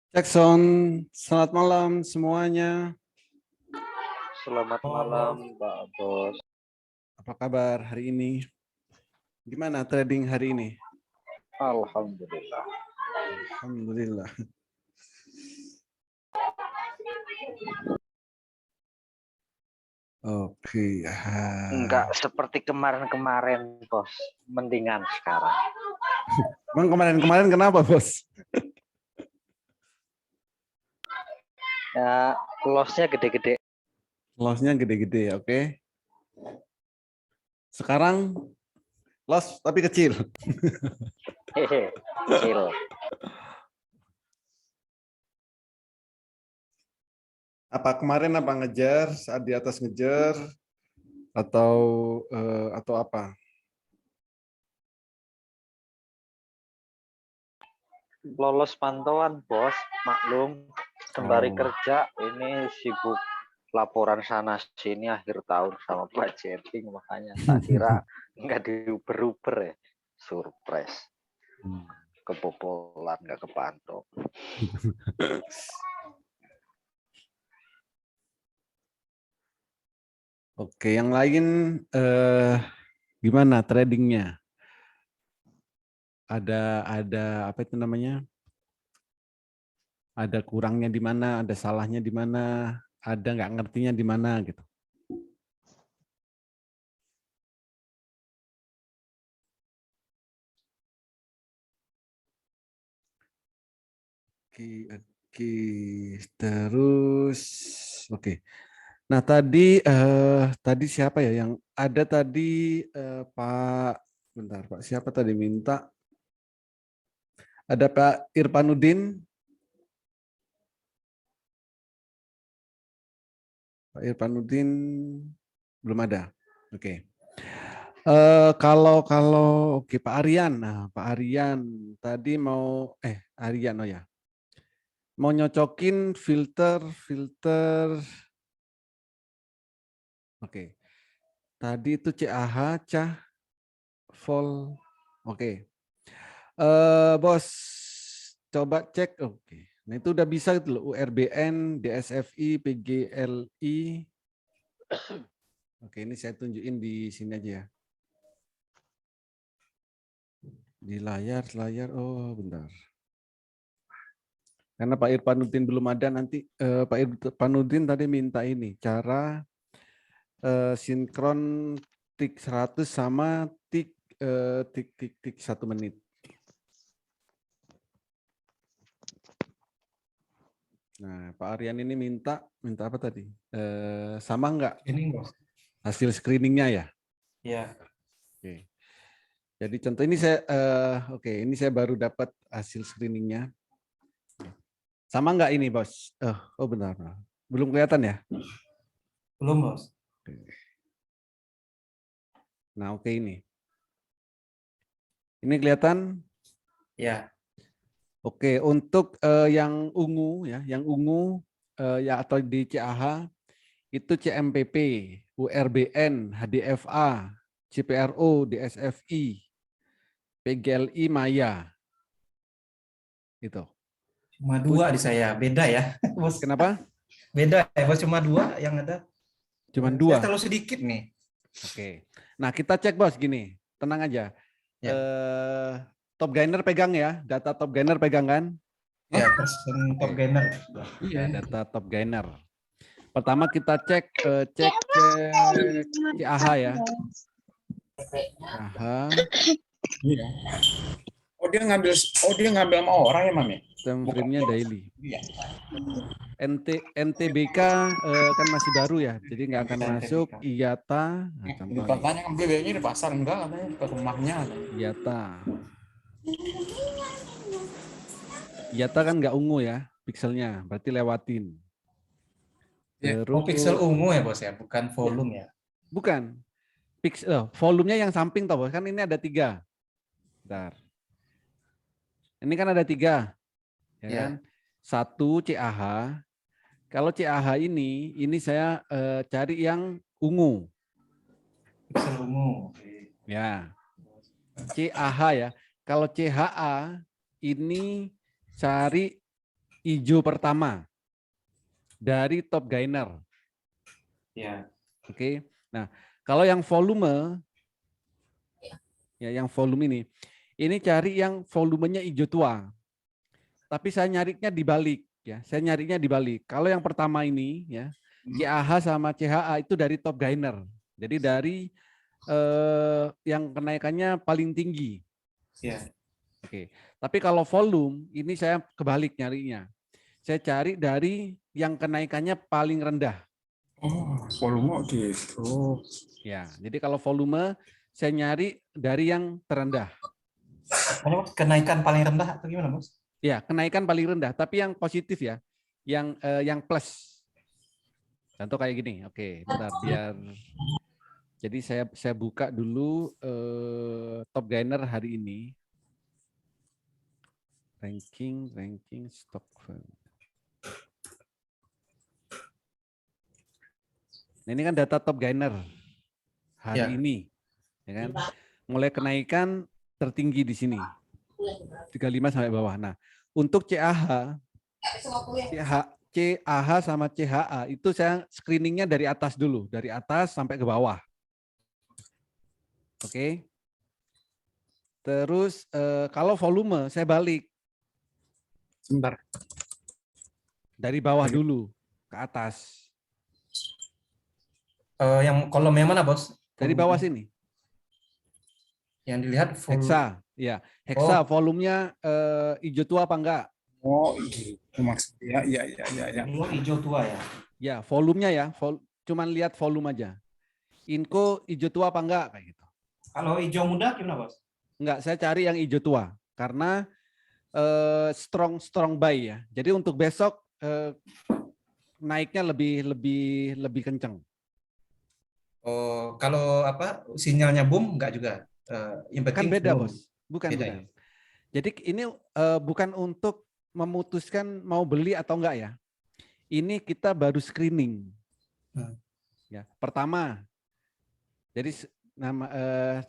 Jackson, selamat malam semuanya. Selamat malam, Pak Bos. Apa kabar hari ini? Gimana trading hari ini? Alhamdulillah. Alhamdulillah. Oke. Enggak seperti kemarin-kemarin, Bos. Mendingan sekarang. Bang, kemarin-kemarin kenapa, Bos? Ya, loss-nya gede-gede. Loss-nya gede-gede, oke. Sekarang loss tapi kecil. Hehe, kecil. Apa kemarin apa ngejar, saat di atas ngejar atau apa? Lolos pantauan, Bos. Maklum, sembari kerja ini sibuk laporan sana sini akhir tahun sama budgeting, makanya tak kira nggak diuber-uber ya. Surprise. Kebobolan, nggak kepantau. Oke, yang lain gimana tradingnya? Ada apa itu namanya? Ada kurangnya di mana, ada salahnya di mana, ada nggak ngertinya di mana gitu. Oke, terus oke. Nah tadi siapa ya yang ada tadi Pak, bentar Pak, siapa tadi minta? Ada Pak Irfanuddin. Pak Irfanuddin belum ada. Oke. Kalau oke Pak Aryan, nah Pak Aryan tadi mau Aryan oh ya, mau nyocokin filter. Oke. Tadi itu CAH, CAH, vol. Oke. Bos, coba cek. Oke. Nah itu udah bisa gitu loh. URBN, DSFI, PGLI. Oke, ini saya tunjukin di sini aja ya. Di layar. Oh, bentar. Karena Pak Irfanuddin belum ada, nanti Pak Irfanuddin tadi minta ini cara sinkron tik 100 sama tik 1 menit. Nah, Pak Aryan ini minta apa tadi? Sama enggak? Ini Bos. Hasil screeningnya ya? Ya. Oke. Jadi contoh ini ini saya baru dapat hasil screeningnya. Sama enggak ini, Bos? Oh benar. Belum kelihatan ya? Belum, Bos. Nah, oke ini. Ini kelihatan? Ya. Oke, untuk yang ungu ya, ya atau di CAH itu CMPP, URBN, HDFA, CPRO, DSFI, PGLI, Maya. Itu. Cuma 2 di saya, beda ya, Bos. Kenapa? Beda ya, Bos, cuma 2 yang ada. Cuma 2. Saya terlalu sedikit nih. Oke. Nah, kita cek, Bos, gini. Tenang aja. Ya. Top gainer pegang ya, data top gainer pegang kan? Ya, persen top gainer. Ya, data top gainer. Pertama kita cek CAH ya. CAH. Oh dia ngambil sama orang ya Mami? Time frame-nya daily. NTBK kan masih baru ya, jadi nggak akan masuk. IATA. Nah, Katanya kan belinya di pasar, enggak katanya ke rumahnya. IATA kan nggak ungu ya pikselnya, berarti lewatin. Oh, pixel ungu ya, Bos ya, bukan volume ya? Bukan. Volumenya yang samping toh, Bos. Kan ini ada 3. Bentar. Ini kan ada 3. Ya kan? 1 CAH. Kalau CAH ini saya cari yang ungu. Pixel ungu. Ya. CAH ya. Kalau CHA ini cari hijau pertama dari top gainer. Ya. Oke. Nah, kalau yang volume, ya yang volume ini cari yang volumenya hijau tua. Tapi saya nyarinya dibalik, ya. Saya nyarinya dibalik. Kalau yang pertama ini, ya, CAH sama CHA itu dari top gainer. Jadi dari yang kenaikannya paling tinggi. Ya. Oke. Tapi kalau volume ini saya kebalik nyarinya. Saya cari dari yang kenaikannya paling rendah. Oh, volume gitu. Ya, jadi kalau volume saya nyari dari yang terendah. Makanya, Bos, kenaikan paling rendah atau gimana, Bos? Ya, kenaikan paling rendah, tapi yang positif ya, yang plus. Contoh kayak gini. Oke, bentar biar. Jadi saya buka dulu top gainer hari ini. Ranking stock. Nah, ini kan data top gainer hari ini, ya kan? Mulai kenaikan tertinggi di sini, 35 sampai bawah. Nah, untuk CAH sama CHA itu saya screeningnya dari atas dulu, dari atas sampai ke bawah. Oke. Terus kalau volume saya balik. Sebentar. Dari bawah dulu ke atas. Yang kolom yang mana, Bos? Dari bawah sini. Yang dilihat Hexa, ya. Hexa volumenya hijau tua apa enggak? Oh, gitu maksudnya. Ya. hijau tua ya. Ya, volumenya ya. Cuman lihat volume aja. Inco hijau tua apa enggak kayak gitu. Kalau hijau muda gimana, Bos? Enggak, saya cari yang hijau tua karena strong buy ya. Jadi untuk besok naiknya lebih kenceng. Oh, kalau apa sinyalnya boom enggak juga? Yang Kan penting beda, boom. Bos. Bukan. Beda, ya? Jadi ini bukan untuk memutuskan mau beli atau enggak ya. Ini kita baru screening. Ya, pertama. Jadi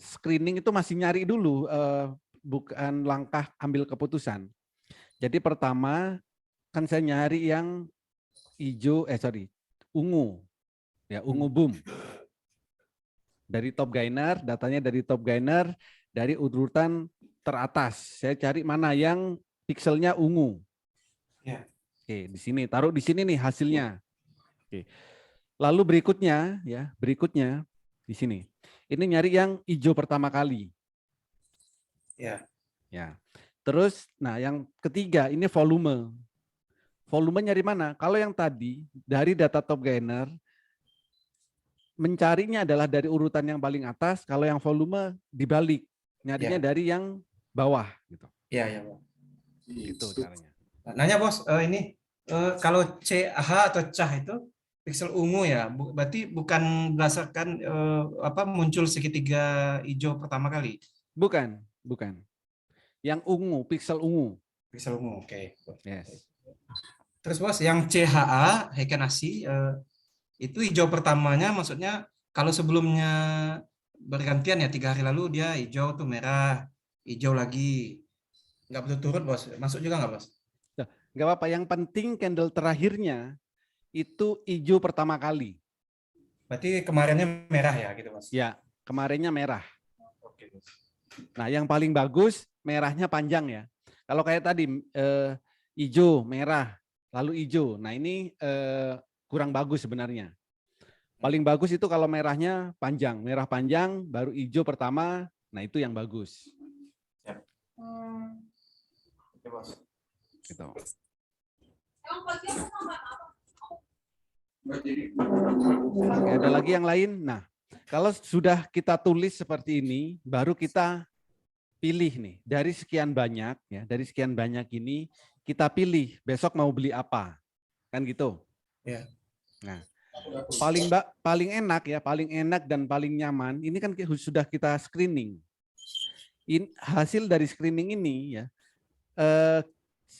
screening itu masih nyari dulu, bukan langkah ambil keputusan. Jadi pertama kan saya nyari yang hijau, ungu. Ya, ungu boom. Dari top gainer, datanya dari top gainer, dari urutan teratas. Saya cari mana yang pixelnya ungu. Ya. Oke, di sini, taruh di sini nih hasilnya. Oke. Lalu berikutnya di sini. Ini nyari yang hijau pertama kali. Ya. Ya. Terus, nah yang ketiga ini volume. Volume nyari mana? Kalau yang tadi dari data top gainer, mencarinya adalah dari urutan yang paling atas. Kalau yang volume dibalik, nyarinya dari yang bawah. Gitu. Iya, Bos. Itu caranya. Nanya, Bos, ini kalau CH atau CAH itu pixel ungu ya, berarti bukan berdasarkan muncul segitiga hijau pertama kali. Bukan. Yang ungu, pixel ungu. Pixel ungu, oke. Yes. Terus, Bos, yang CHA, Heikenasi, itu hijau pertamanya maksudnya kalau sebelumnya bergantian ya 3 hari lalu dia hijau tuh merah, hijau lagi. Nggak berturut-turut, Bos. Masuk juga nggak, Bos? Nggak apa-apa, yang penting candle terakhirnya itu hijau pertama kali. Berarti kemarinnya merah ya gitu, Mas? Ya, kemarinnya merah. Oke. Nah, yang paling bagus merahnya panjang ya. Kalau kayak tadi hijau, merah, lalu hijau. Nah, ini kurang bagus sebenarnya. Paling bagus itu kalau merahnya panjang, merah panjang, baru hijau pertama. Nah, itu yang bagus. Oke, Bos. Gitu. Oke, ada lagi yang lain? Nah, kalau sudah kita tulis seperti ini, baru kita pilih nih dari sekian banyak ya, dari sekian banyak ini kita pilih besok mau beli apa, kan gitu. Ya. Nah, paling enak dan paling nyaman ini kan sudah kita screening. Hasil dari screening ini ya,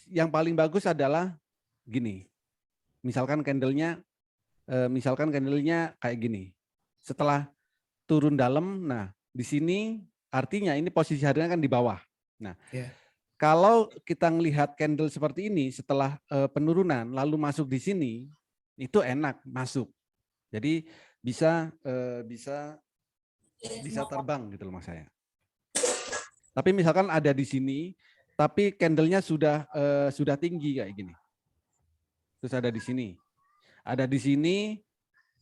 yang paling bagus adalah gini. Misalkan candlenya kayak gini. Setelah turun dalam, nah di sini artinya ini posisi harganya kan di bawah. Nah, Kalau kita melihat candle seperti ini setelah penurunan lalu masuk di sini, itu enak masuk. Jadi bisa terbang gitu loh Mas saya. Tapi misalkan ada di sini, tapi candlenya sudah tinggi kayak gini. Terus ada di sini. Ada di sini,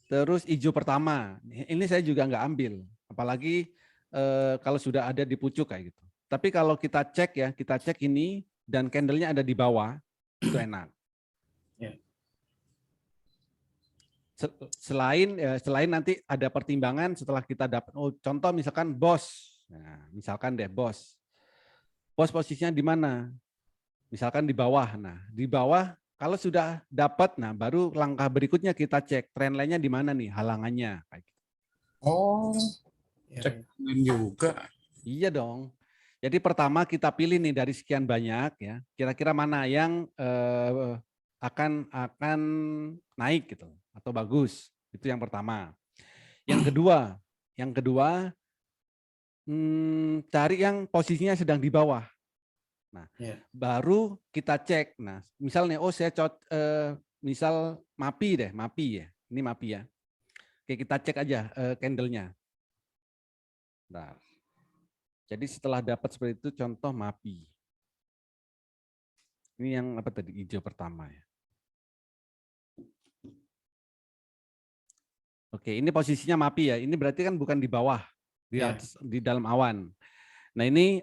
terus hijau pertama. Ini saya juga nggak ambil. Apalagi kalau sudah ada di pucuk kayak gitu. Tapi kalau kita cek ini dan candlenya ada di bawah, itu enak. Ya. Selain nanti ada pertimbangan setelah kita dapat, contoh misalkan bos. Nah, misalkan deh bos. Bos posisinya di mana? Misalkan di bawah. Nah, di bawah kalau sudah dapat, nah baru langkah berikutnya kita cek trend line-nya di mana nih, halangannya. Kayak gitu. Oh, Ya, cek juga. Iya dong. Jadi pertama kita pilih nih dari sekian banyak ya, kira-kira mana yang akan naik gitu atau bagus. Itu yang pertama. Yang kedua cari yang posisinya sedang di bawah. Nah, baru kita cek. Nah, misalnya saya misal MAPI ya. Ini MAPI ya. Oke, kita cek aja candlenya. Nah, jadi setelah dapat seperti itu, contoh MAPI. Ini yang apa tadi, hijau pertama ya. Oke, ini posisinya MAPI ya. Ini berarti kan bukan di bawah, di dalam awan. Nah ini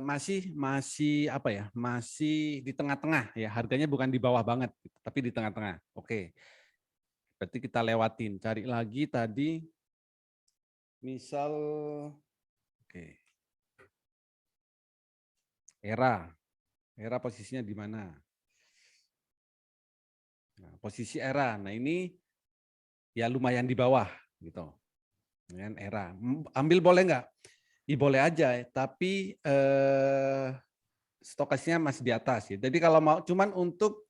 masih apa ya? Masih di tengah-tengah ya. Harganya bukan di bawah banget, tapi di tengah-tengah. Oke, berarti kita lewatin. Cari lagi tadi, misal, oke. Era posisinya di mana? Nah, posisi era. Nah ini ya lumayan di bawah gitu. Dengan era. Ambil boleh nggak? Ya, boleh aja, tapi stokasnya masih di atas ya. Jadi kalau mau cuman untuk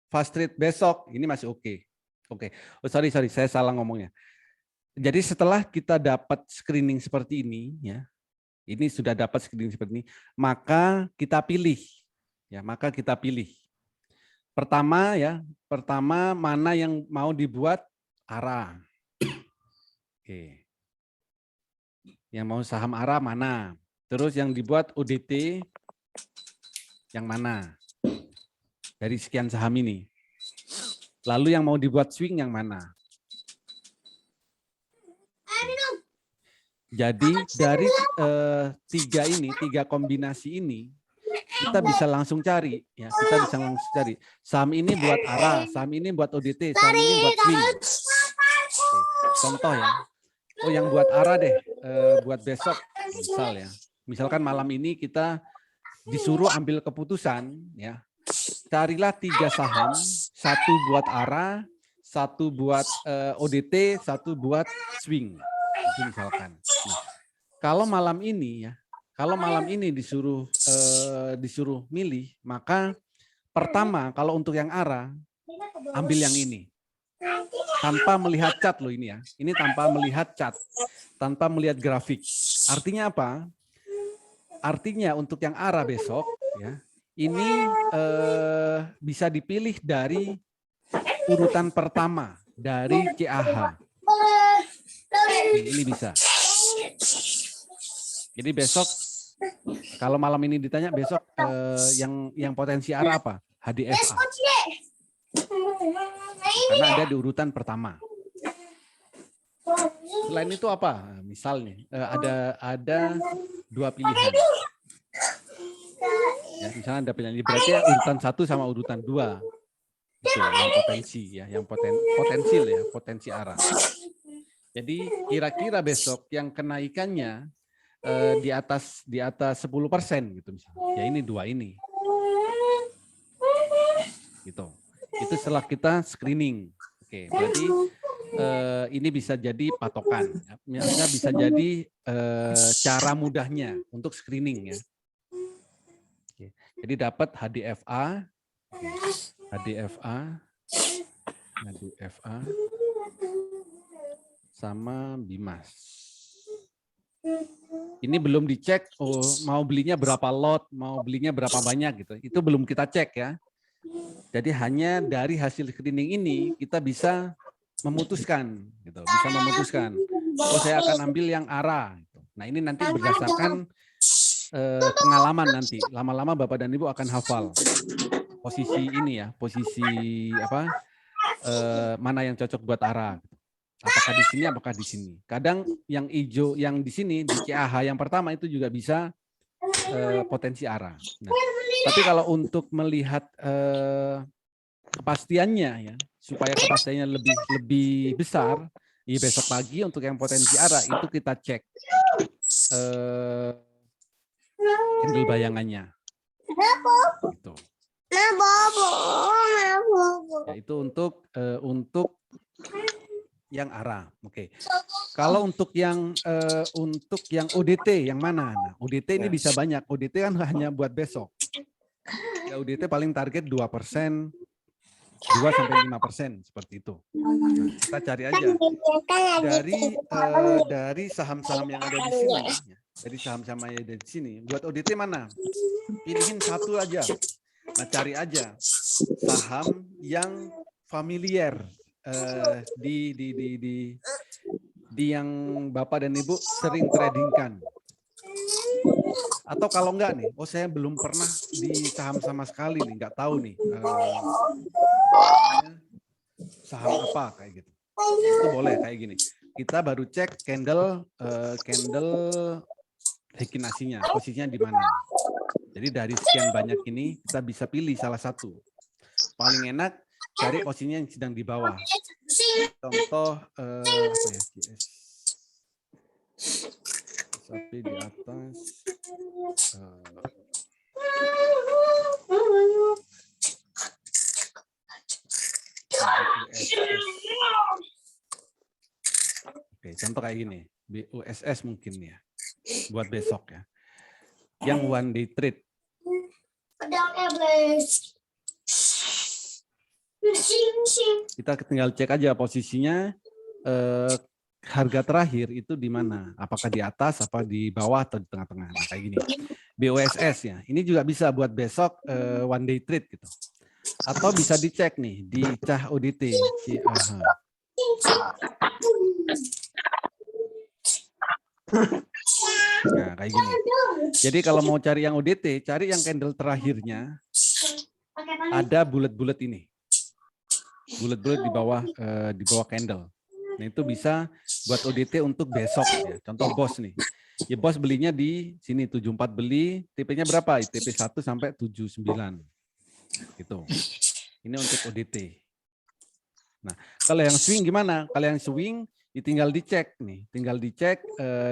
fast trade besok ini masih oke. Oke. Oh sorry saya salah ngomongnya. Jadi setelah kita dapat screening seperti ini ya. Ini sudah dapat screening seperti ini, maka kita pilih. Ya, maka kita pilih. Pertama mana yang mau dibuat ARA. Oke. Yang mau saham ARA mana? Terus yang dibuat ODT yang mana? Dari sekian saham ini. Lalu yang mau dibuat swing yang mana? Jadi dari tiga kombinasi ini kita bisa langsung cari ya, kita bisa langsung cari saham ini buat ARA, saham ini buat ODT, saham ini buat swing. Oke, contoh ya. Oh yang buat ARA deh, buat besok misal ya. Misalkan malam ini kita disuruh ambil keputusan ya. Carilah 3 saham, 1 buat ARA, 1 buat ODT, 1 buat swing. Itu misalkan. Nah, kalau malam ini disuruh milih, maka pertama kalau untuk yang ARA ambil yang ini. Tanpa melihat chart loh ini ya. Ini tanpa melihat chart, tanpa melihat grafik. Artinya apa? Artinya untuk yang ARA besok ya, ini bisa dipilih dari urutan pertama dari CAH. Ini bisa. Jadi besok kalau malam ini ditanya besok yang potensi ARA apa? HDFA. Karena ada di urutan pertama. Selain itu apa? Misalnya ada 2 pilihan. Ya, misalnya ada pilihan. Berarti urutan 1 sama urutan 2. Itu yang potensi ya, yang potensial ya, potensi ARA. Jadi kira-kira besok yang kenaikannya di atas 10% gitu misalnya. Ya ini 2 ini. Gitu. Itu setelah kita screening. Oke, berarti ini bisa jadi patokan. Misalnya bisa jadi cara mudahnya untuk screening ya. Oke. Jadi dapat HDFA sama BIMAS. Ini belum dicek, oh, mau belinya berapa lot, mau belinya berapa banyak gitu. Itu belum kita cek ya. Jadi hanya dari hasil screening ini kita bisa memutuskan, gitu. Bisa memutuskan. Oh, saya akan ambil yang ARA. Gitu. Nah, ini nanti berdasarkan pengalaman nanti. Lama-lama Bapak dan Ibu akan hafal posisi ini ya, posisi apa? Mana yang cocok buat ARA. Apakah di sini, apakah di sini. Kadang yang hijau, yang di sini, di CAH yang pertama itu juga bisa potensi ARA. Nah, tapi kalau untuk melihat kepastiannya ya, supaya kepastiannya lebih besar, ya besok pagi untuk yang potensi ARA itu kita cek candle bayangannya. Gitu. Ya, itu untuk yang ARA. Oke. Kalau untuk yang ODT yang mana? Nah, ODT ini bisa banyak. ODT kan hanya buat besok. Ya, ODT paling target 2%, 2-5% seperti itu. Nah, kita cari aja dari saham-saham yang ada di sini. Dari saham-saham yang ada di sini. Buat ODT mana? Pilihin satu aja. Nah, cari aja saham yang familiar di yang Bapak dan Ibu sering tradingkan. Atau kalau enggak nih, oh saya belum pernah di saham sama sekali nih, enggak tahu nih saham apa kayak gitu. Itu boleh kayak gini. Kita baru cek candle Heikin-Ashinya, posisinya di mana. Jadi dari sekian banyak ini kita bisa pilih salah satu. Paling enak cari posisinya yang sedang di bawah. Contoh sampai di atas Oke, contoh kayak gini, BUSS mungkin ya, buat besok ya. Yang one day trade. Kita tinggal cek aja posisinya, harga terakhir itu di mana? Apakah di atas, apa di bawah, atau di tengah-tengah? Nah, kayak gini. BUSS ya, ini juga bisa buat besok one day trade gitu. Atau bisa dicek nih di CAH ODT. Nah, kayak gini. Jadi kalau mau cari yang ODT, cari yang candle terakhirnya ada bulat-bulat ini. Bulat-bulat di bawah candle. Nah, itu bisa buat ODT untuk besok ya. Contoh BOS nih. Ya BOS belinya di sini 74 beli, TP-nya berapa? TP 1 sampai 79. Gitu. Ini untuk ODT. Nah, kalau yang swing gimana? Kalau yang swing tinggal dicek nih, tinggal dicek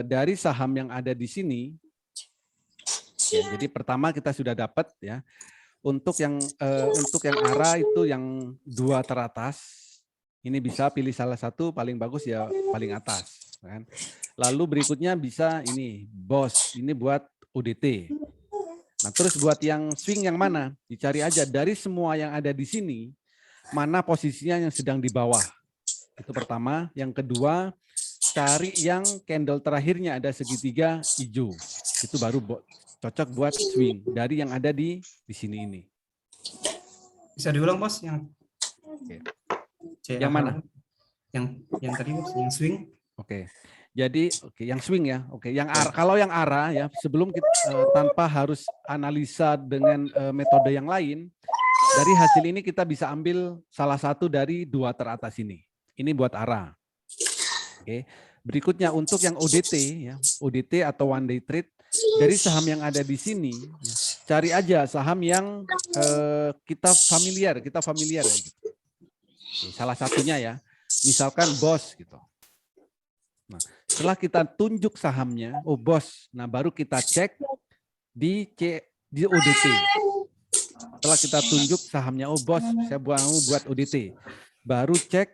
dari saham yang ada di sini. Ya, jadi pertama kita sudah dapat ya. Untuk yang ARA itu yang 2 teratas, ini bisa pilih salah satu, paling bagus ya paling atas. Kan? Lalu berikutnya bisa ini BOS, ini buat ODT. Nah terus buat yang swing yang mana? Dicari aja dari semua yang ada di sini, mana posisinya yang sedang di bawah. Itu pertama. Yang kedua, cari yang candle terakhirnya ada segitiga hijau. Itu baru cocok buat swing dari yang ada di sini ini. Bisa diulang Bos yang yang mana? Yang tadi Bos, yang swing. Oke. Jadi yang swing ya. Oke, yang ARA, kalau yang ARA ya sebelum kita tanpa harus analisa dengan metode yang lain, dari hasil ini kita bisa ambil salah satu dari 2 teratas ini. Ini buat ARA. Oke. Berikutnya untuk yang ODT ya, ODT atau one day trade, dari saham yang ada di sini, ya, cari aja saham yang kita familiar ya, gitu. Oke, salah satunya ya, misalkan BOS gitu. Nah, setelah kita tunjuk sahamnya, oh BOS, nah baru kita cek di ODT. Setelah kita tunjuk sahamnya, oh BOS, saya mau buat ODT, baru cek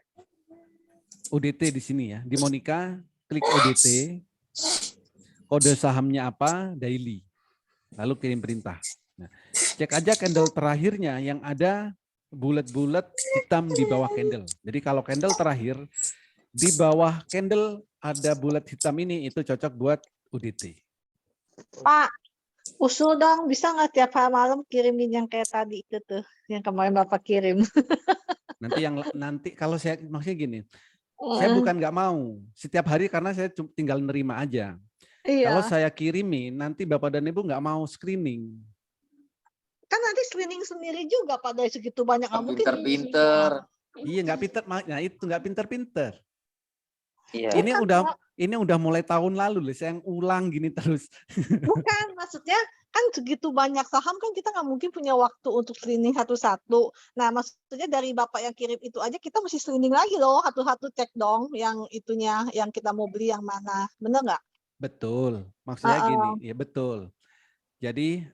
ODT di sini ya, di Monica, klik ODT, kode sahamnya apa, daily, lalu kirim perintah. Nah, cek aja candle terakhirnya yang ada bulat-bulat hitam di bawah candle. Jadi kalau candle terakhir di bawah candle ada bulat hitam ini, itu cocok buat UDT. Pak, usul dong, bisa nggak tiap malam kirimin yang kayak tadi itu tuh, yang kemarin Bapak kirim? Nanti kalau saya maksudnya gini, saya bukan nggak mau setiap hari karena saya tinggal nerima aja. Kalau Iya, saya kirimin, nanti Bapak dan Ibu nggak mau screening. kan nanti screening sendiri juga pada segitu banyak, nggak mungkin Pinter-pinter. semua. Iya nggak pinter, nah itu nggak pinter-pinter. Iya. Ini udah mulai tahun lalu loh, saya yang ulang gini terus. Bukan, maksudnya kan segitu banyak saham kan kita nggak mungkin punya waktu untuk screening satu-satu. Nah, maksudnya dari Bapak yang kirim itu aja kita mesti screening lagi loh, satu-satu cek dong yang itunya, yang kita mau beli yang mana. Bener nggak? Betul, maksudnya gini, ya betul. Jadi,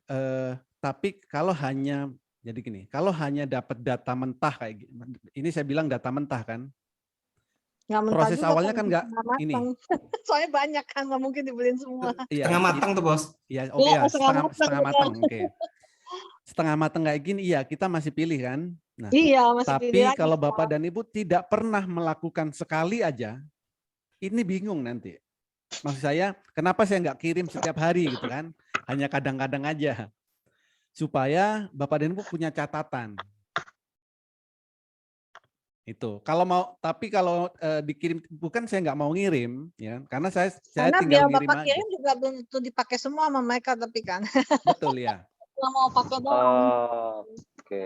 tapi kalau hanya, jadi gini, kalau hanya dapat data mentah kayak gini, ini saya bilang data mentah kan, Nggak mentah proses juga awalnya kan kan nggak setengah ini. matang. Soalnya banyak kan, nggak mungkin dibeliin semua. Iya, Setengah matang tuh, Bos. Iya, oke Iya, ya, setengah setengah matang, matang, oke. Setengah matang kayak gini, iya kita masih pilih kan. Nah, Iya, masih pilih tapi lagi. kalau Bapak dan Ibu tidak pernah melakukan sekali aja, ini bingung nanti. Maksud saya, kenapa saya nggak kirim setiap hari gitu kan? Hanya kadang-kadang aja. Supaya Bapak dan Ibu punya catatan. Itu. Kalau mau, tapi kalau dikirim, bukan saya nggak mau ngirim, ya, karena saya Karena tinggal biar ngirim Bapak aja. kirim juga belum tentu dipakai semua sama mereka, tapi kan. Betul ya. Nggak mau pakai doang. Oke.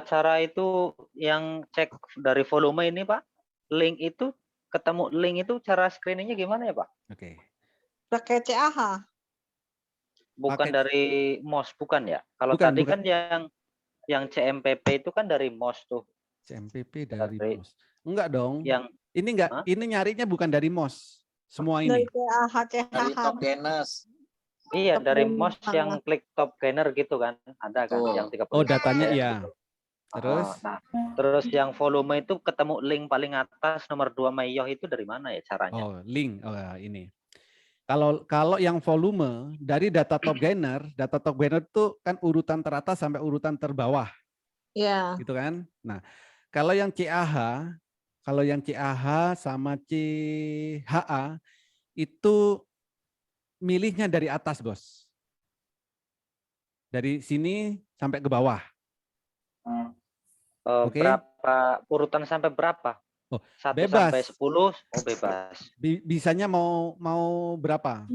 Cara itu yang cek dari volume ini Pak, link itu ketemu link itu cara screeningnya gimana ya Pak? Oke. Pakai CAH. Bukan Pakai- dari MOS bukan ya? Kalau Bukan, tadi bukan. kan yang CMPP itu kan dari MOS tuh. CMPP dari Dari- MOS. Enggak dong. Yang Ini enggak, Hah? ini nyarinya bukan dari MOS. Semua Dari ini. CAH, Dari CHH. Tokenes. iya Top dari gainer. MOS yang klik top gainer gitu kan. Ada kan Betul. yang 35. Oh, datanya iya. gitu. Terus Nah, terus yang volume itu ketemu link paling atas nomor 2 Mayoh itu dari mana ya caranya? oh, link. Oh, ini. Kalau yang volume dari data top gainer itu kan urutan teratas sampai urutan terbawah, Iya. gitu kan? Nah, kalau yang CAH sama CHA itu milihnya dari atas, Bos. Dari sini sampai ke bawah. Oke. Berapa urutan sampai berapa? Oh, 1 bebas. sampai 10 bebas. Bisanya mau berapa?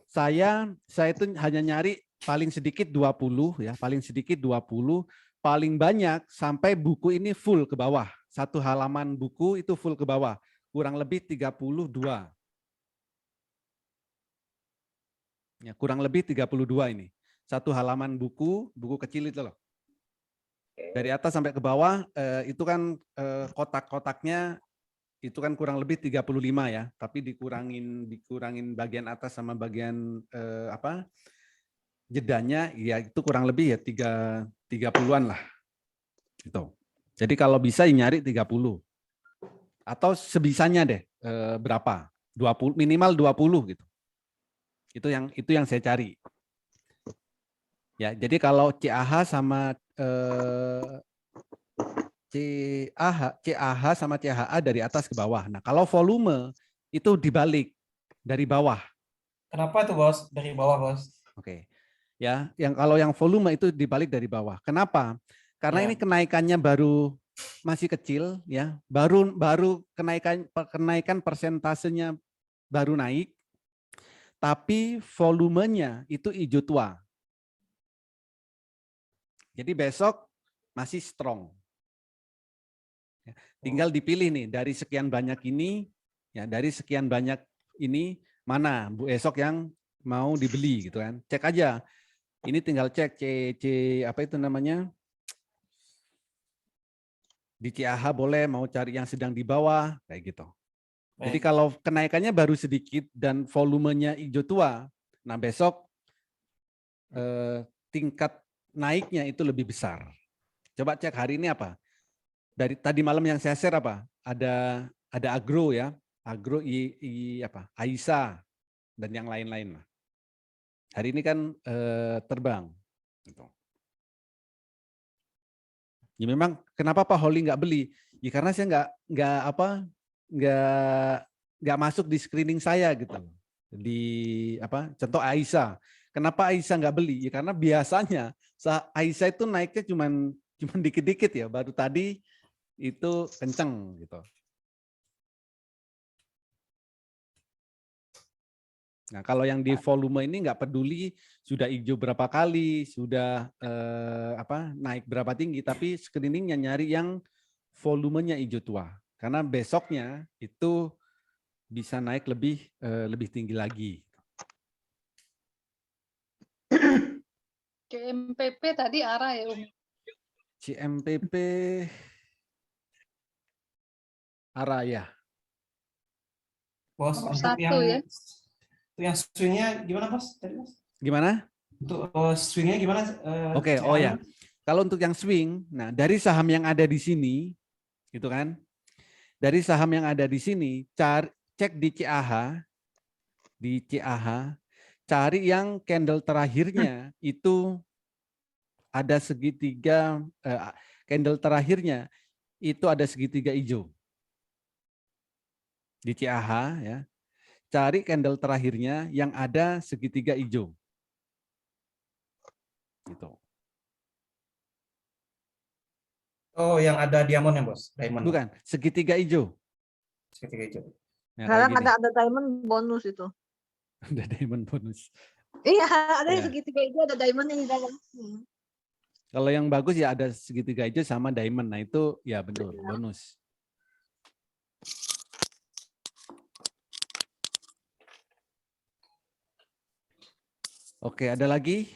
Saya itu hanya nyari paling sedikit 20 ya, paling sedikit 20, paling banyak sampai buku ini full ke bawah. Satu halaman buku itu full ke bawah, kurang lebih 32. Ya, kurang lebih 32 ini. Satu halaman buku kecil itu loh. Dari atas sampai ke bawah itu kan kotak-kotaknya itu kan kurang lebih 35 ya, tapi dikurangin bagian atas sama bagian jedanya ya itu kurang lebih ya 30-an lah. Gitu. Jadi kalau bisa nyari 30. Atau sebisanya deh berapa? 20 minimal 20 gitu. Itu yang saya cari. Ya, jadi kalau CAH sama CAH sama CHA dari atas ke bawah. Nah, kalau volume itu dibalik dari bawah. Kenapa tuh, Bos? Dari bawah, Bos. Oke. Ya, kalau yang volume itu dibalik dari bawah. Kenapa? Karena Ya. ini kenaikannya baru masih kecil ya. Baru kenaikan persentasenya baru naik. Tapi volumenya itu hijau tua. Jadi besok masih strong. Tinggal dipilih nih dari sekian banyak ini, ya dari sekian banyak ini mana besok yang mau dibeli gitu kan. Cek aja. Ini tinggal cek apa itu namanya? Di CAH boleh mau cari yang sedang di bawah kayak gitu. Jadi kalau kenaikannya baru sedikit dan volumenya hijau tua, nah besok tingkat naiknya itu lebih besar. Coba cek hari ini apa? Dari tadi malam yang saya share apa? Ada agro ya, agro Aisa dan yang lain-lain lah. Hari ini kan terbang. Gitu. Ya memang kenapa Pak Holly nggak beli? Ya karena saya nggak masuk di screening saya gitu. di apa? Contoh Aisyah. Kenapa Aisyah nggak beli? Ya karena biasanya Aisyah itu naiknya cuman dikit-dikit ya. Baru tadi itu kenceng gitu. Nah, kalau yang di volume ini nggak peduli sudah hijau berapa kali, sudah naik berapa tinggi, tapi screeningnya nyari yang volumenya hijau tua. Karena besoknya itu bisa naik lebih tinggi lagi. CMPP tadi arah ya, Umi. CMPP arah ya. Bos, Nomor untuk 1 yang ya. untuk yang swingnya gimana bos? Tadi bos? Gimana? Untuk swingnya gimana? Oke, oh ya. Kalau untuk yang swing, nah dari saham yang ada di sini, gitu kan? Dari saham yang ada di sini, cek di CAH, cari yang candle terakhirnya itu ada segitiga, candle terakhirnya itu ada segitiga hijau. Di CAH ya, cari candle terakhirnya yang ada segitiga hijau. Gitu. Oh, yang ada diamondnya bos, diamond. Bukan, segitiga hijau. Segitiga hijau. Ya, Sekarang kayak gini. ada diamond bonus itu. Ada diamond bonus. Iya, ada Ya. yang segitiga itu ada diamond yang di dalam. Kalau yang bagus ya ada segitiga hijau sama diamond. Nah itu ya betul, bonus. Oke, ada lagi?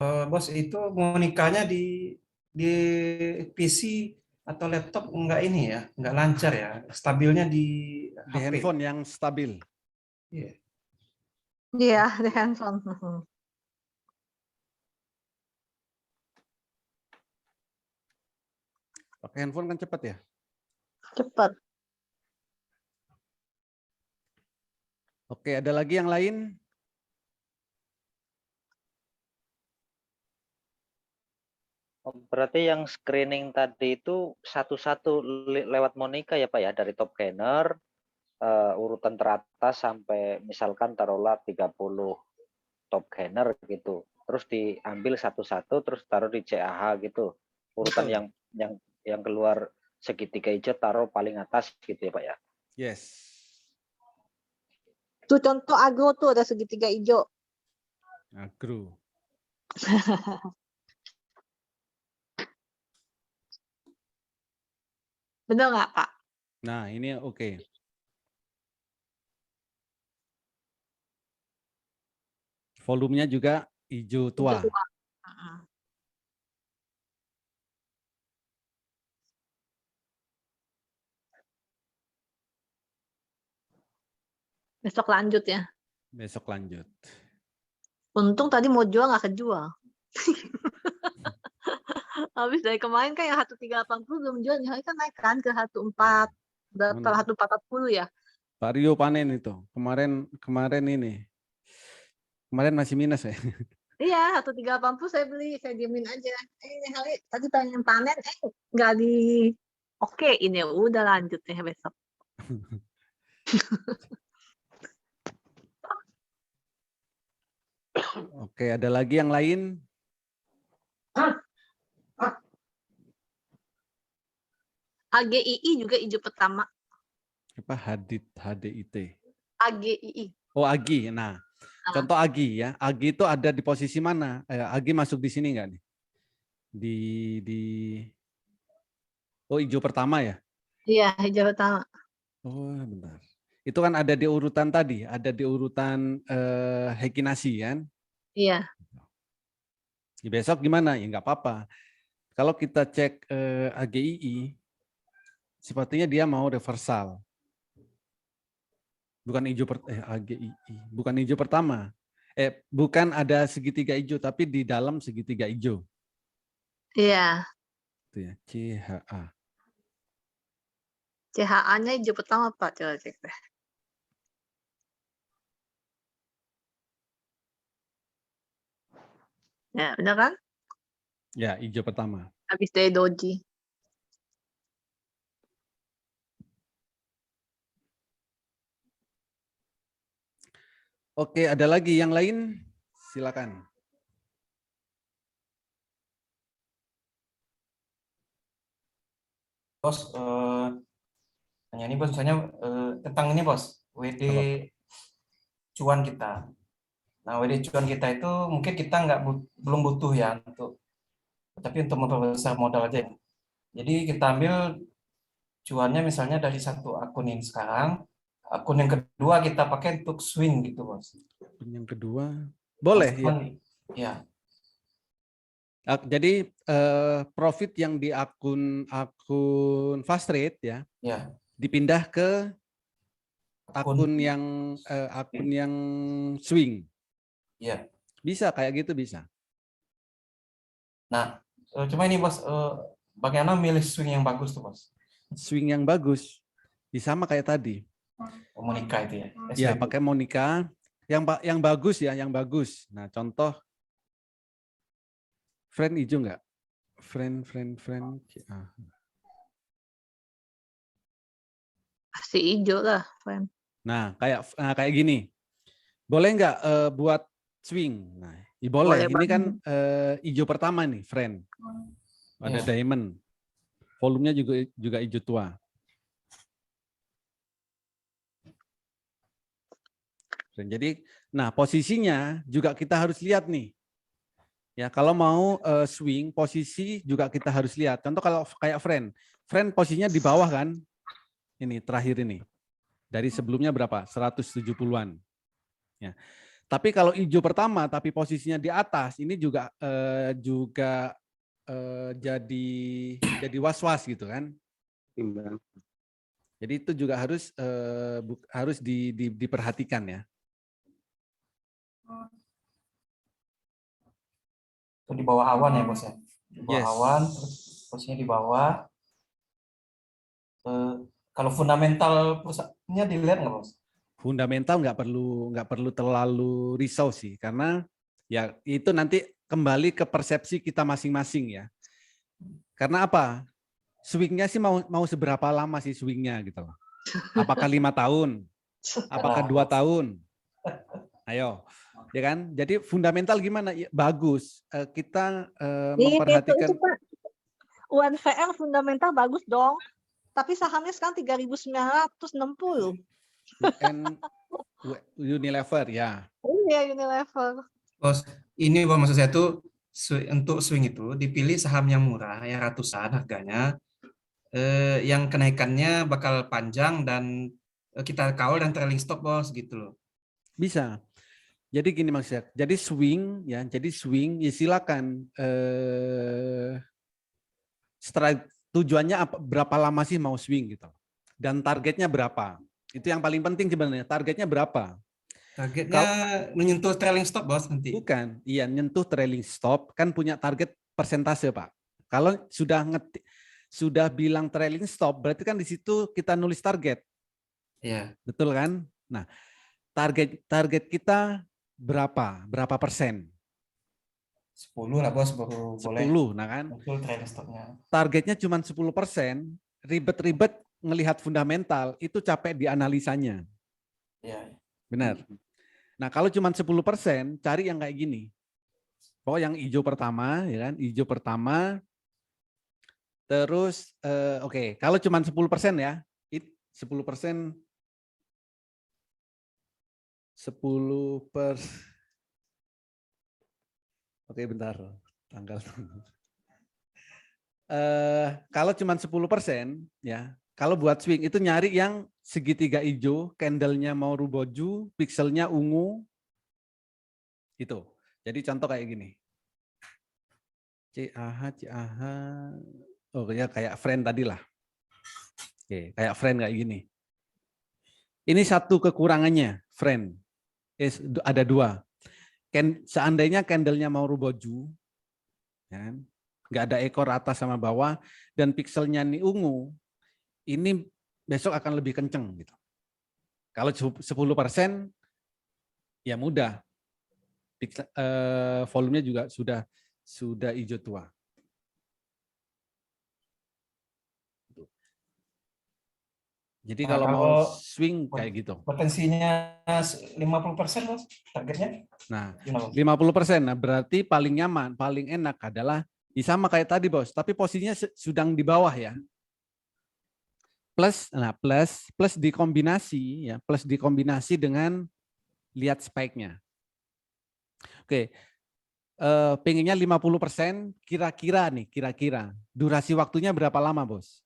Bos itu mau nikahnya di PC atau laptop enggak ini ya, enggak lancar ya, stabilnya di Di HP. handphone yang stabil. Iya. Iya, di handphone. Pakai handphone kan cepat ya. Cepat. Oke, ada lagi yang lain? Berarti yang screening tadi itu satu-satu lewat Monica ya Pak ya, dari top gainer urutan teratas sampai misalkan taruhlah 30 top gainer gitu. Terus diambil satu-satu terus taruh di CAH gitu. Urutan Betul. yang keluar segitiga hijau taruh paling atas gitu ya Pak ya. Yes. Tuh contoh agro tuh ada segitiga hijau. Agro. Bener nggak, Pak? Nah, ini oke. Volumenya juga hijau tua. Hijau tua. Heeh. Besok lanjut ya. Besok lanjut. Untung tadi mau jual nggak kejual. Habis dari kemarin kan yang 1380 belum jual, yang hari kan naik kan ke 14 berapa Mana? 1440 ya. Pak Rio panen itu. Kemarin ini. Kemarin masih minus ya. Iya, 1380 saya beli, saya diemin aja. Ini hari tadi pengen panen, nggak di oke ini udah lanjut ya besok. Oke, ada lagi yang lain? AGII juga hijau pertama. Apa HDIT? AGII. Oh, Agi. Nah, contoh Agi ya. Agi itu ada di posisi mana? Agi masuk di sini nggak nih? Di Oh, hijau pertama ya? Iya, hijau pertama. Oh, bentar. Itu kan ada di urutan tadi, ada di urutan Hekinasi kan? Iya. Di besok gimana? Ya nggak apa-apa. Kalau kita cek AGII, sepertinya dia mau reversal. Bukan hijau AGII, bukan hijau pertama. Bukan ada segitiga hijau, tapi di dalam segitiga hijau. Iya. Itu ya, CHA. CHA-nya hijau pertama Pak, coba cek deh. Ya, benar kan? Ya, hijau pertama. Habis dari doji. Oke, ada lagi yang lain? Silakan. Bos, tanya ini bos, misalnya tentang ini bos, WD Apa? cuan kita. Nah, WD cuan kita itu mungkin kita belum butuh ya tapi untuk memperbesar modal aja. Jadi kita ambil cuannya misalnya dari satu akun ini sekarang, akun yang kedua kita pakai untuk swing gitu bos. Yang kedua, boleh ya. Ya. Jadi profit yang di akun fast rate ya, Ya. dipindah ke akun yang swing. Ya. Bisa kayak gitu bisa. Nah, cuma ini bos, bagaimana milih swing yang bagus tuh bos? Swing yang bagus, sama kayak tadi. Monica itu ya. Ya, pakai Monica. Yang bagus ya, yang bagus. Nah, contoh friend hijau enggak? Friend. Pasti hijau lah, friend. Nah, kayak gini. Boleh nggak buat swing? Nah, boleh. Ini kan hijau pertama nih, friend. Ada diamond. Volumenya juga hijau tua. Jadi, nah posisinya juga kita harus lihat nih. Ya, kalau mau swing, posisi juga kita harus lihat. Contoh kalau kayak friend posisinya di bawah kan? Ini terakhir ini. Dari sebelumnya berapa? 170-an. Ya. Tapi kalau hijau pertama, tapi posisinya di atas, ini juga jadi was-was gitu kan? Jadi itu juga harus diperhatikan ya. Itu di bawah awan ya bos ya. Di bawah awan, terus posisinya di bawah. Kalau fundamental perusahaannya dilihat nggak bos? Fundamental nggak perlu terlalu risau sih, karena ya itu nanti kembali ke persepsi kita masing-masing ya. Karena apa? Swingnya sih mau seberapa lama sih swingnya gitu loh. Apakah 5 tahun? Apakah 2 tahun? Ayo, ya kan? Jadi fundamental gimana? Ya, bagus. Kita memperhatikan. Itu, Pak. UNVR fundamental bagus dong. Tapi sahamnya sekarang 3.960. Unilever ya. Iya, Unilever. Bos, ini bos maksud saya tuh untuk swing itu dipilih saham yang murah, yang ratusan harganya, yang kenaikannya bakal panjang dan kita call dan trailing stop bos gitu loh. Bisa. Jadi gini maksudnya. Jadi swing ya. Jadi swing ya silakan. Tujuannya berapa lama sih mau swing gitu. Dan targetnya berapa? Itu yang paling penting sebenarnya. Targetnya berapa? Targetnya menyentuh trailing stop bos nanti. Bukan, iya nyentuh trailing stop kan punya target persentase Pak. Kalau sudah bilang trailing stop berarti kan di situ kita nulis target. Iya. Betul kan? Nah, target kita berapa? Berapa persen? 10 lah bos baru 10, boleh. nah kan? Betul trailing stopnya. Targetnya cuma 10%, ribet-ribet ngelihat fundamental itu capek dianalisanya. Iya. Benar. Nah, kalau cuma 10%, cari yang kayak gini. Pokoknya yang hijau pertama, ya kan? Hijau pertama. Terus, oke, kalau cuma 10% ya, 10%, 10%. Oke, bentar. Tanggal. Kalau cuma 10%, ya, kalau buat swing itu nyari yang segitiga hijau, candlenya mau ruboju, pixelnya ungu, itu. Jadi contoh kayak gini. CAH, oh ya kayak friend tadi lah. Oke, kayak friend kayak gini. Ini satu kekurangannya, friend. Ada 2. Seandainya candlenya mau ruboju, ya, nggak ada ekor atas sama bawah, dan pixelnya nih ungu, ini besok akan lebih kenceng gitu. Kalau 10% ya mudah. Volumenya juga sudah hijau tua. Jadi Nah, kalau mau kalau swing kayak gitu. Potensinya 50% Bos, targetnya. Nah, Gimana, Bos? 50%. Nah, berarti paling nyaman, paling enak adalah sama kayak tadi, Bos, tapi posisinya sedang di bawah ya. Plus dikombinasi dengan lihat spike-nya. Oke. Pengennya 50%, kira-kira durasi waktunya berapa lama, Bos?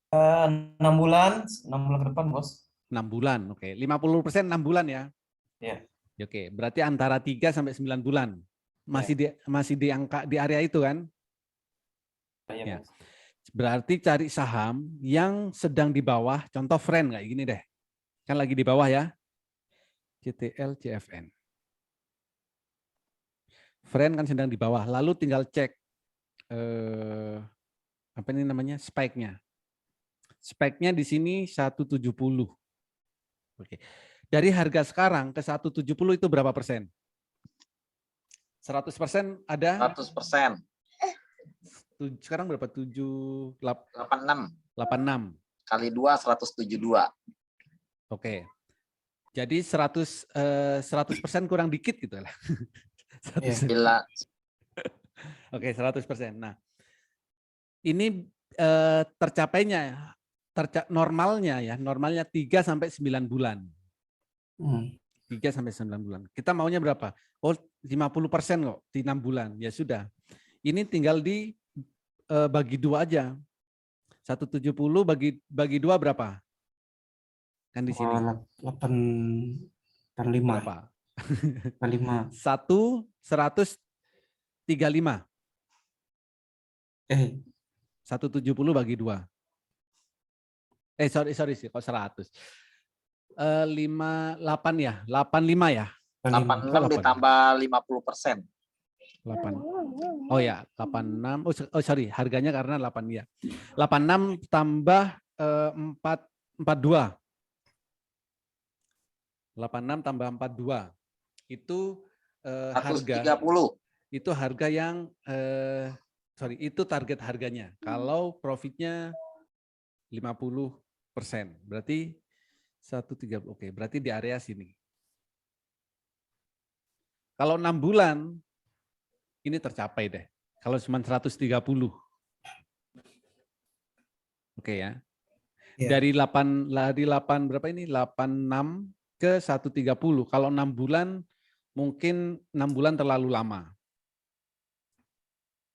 6 bulan ke depan, Bos. 6 bulan. Oke, 50% 6 bulan ya. Ya. Oke, berarti antara 3 sampai 9 bulan. Masih di angka di area itu kan? Ya. Ya. Berarti cari saham yang sedang di bawah, contoh friend kayak gini deh. Kan lagi di bawah ya. CTL, CFN. Friend kan sedang di bawah, lalu tinggal cek apa ini namanya? Spike-nya. Spike-nya di sini 170. Oke. Dari harga sekarang ke 170 itu berapa persen? 100% ada? 100%. Sekarang berapa? 86 86. kali 2 172. Oke. Jadi 100% kurang dikit gitu lah. 100%. Gila. Oke, 100%. Nah, ini tercapainya normalnya 3 sampai 9 bulan. 3 sampai 9 bulan. Kita maunya berapa? Oh, 50% kok di 6 bulan. Ya sudah. Ini tinggal bagi 2 aja. 170 bagi 2 berapa? Kan di sini. 85. Berapa? 85. 135. 170 bagi 2. Sorry, kok 100. 58 ya, 85 ya. 86 ditambah 50%. 8. Oh ya, 86. Oh sorry, harganya karena 8 ya. 86 tambah 42. 86 tambah 42. Itu harga. 130. Itu harga yang itu target harganya. Kalau profitnya 50%, berarti 130. Oke, berarti di area sini. Kalau 6 bulan ini tercapai deh. Kalau cuma 130. Oke ya. Ya. Dari 8 berapa ini? 86 ke 130. Kalau 6 bulan mungkin 6 bulan terlalu lama.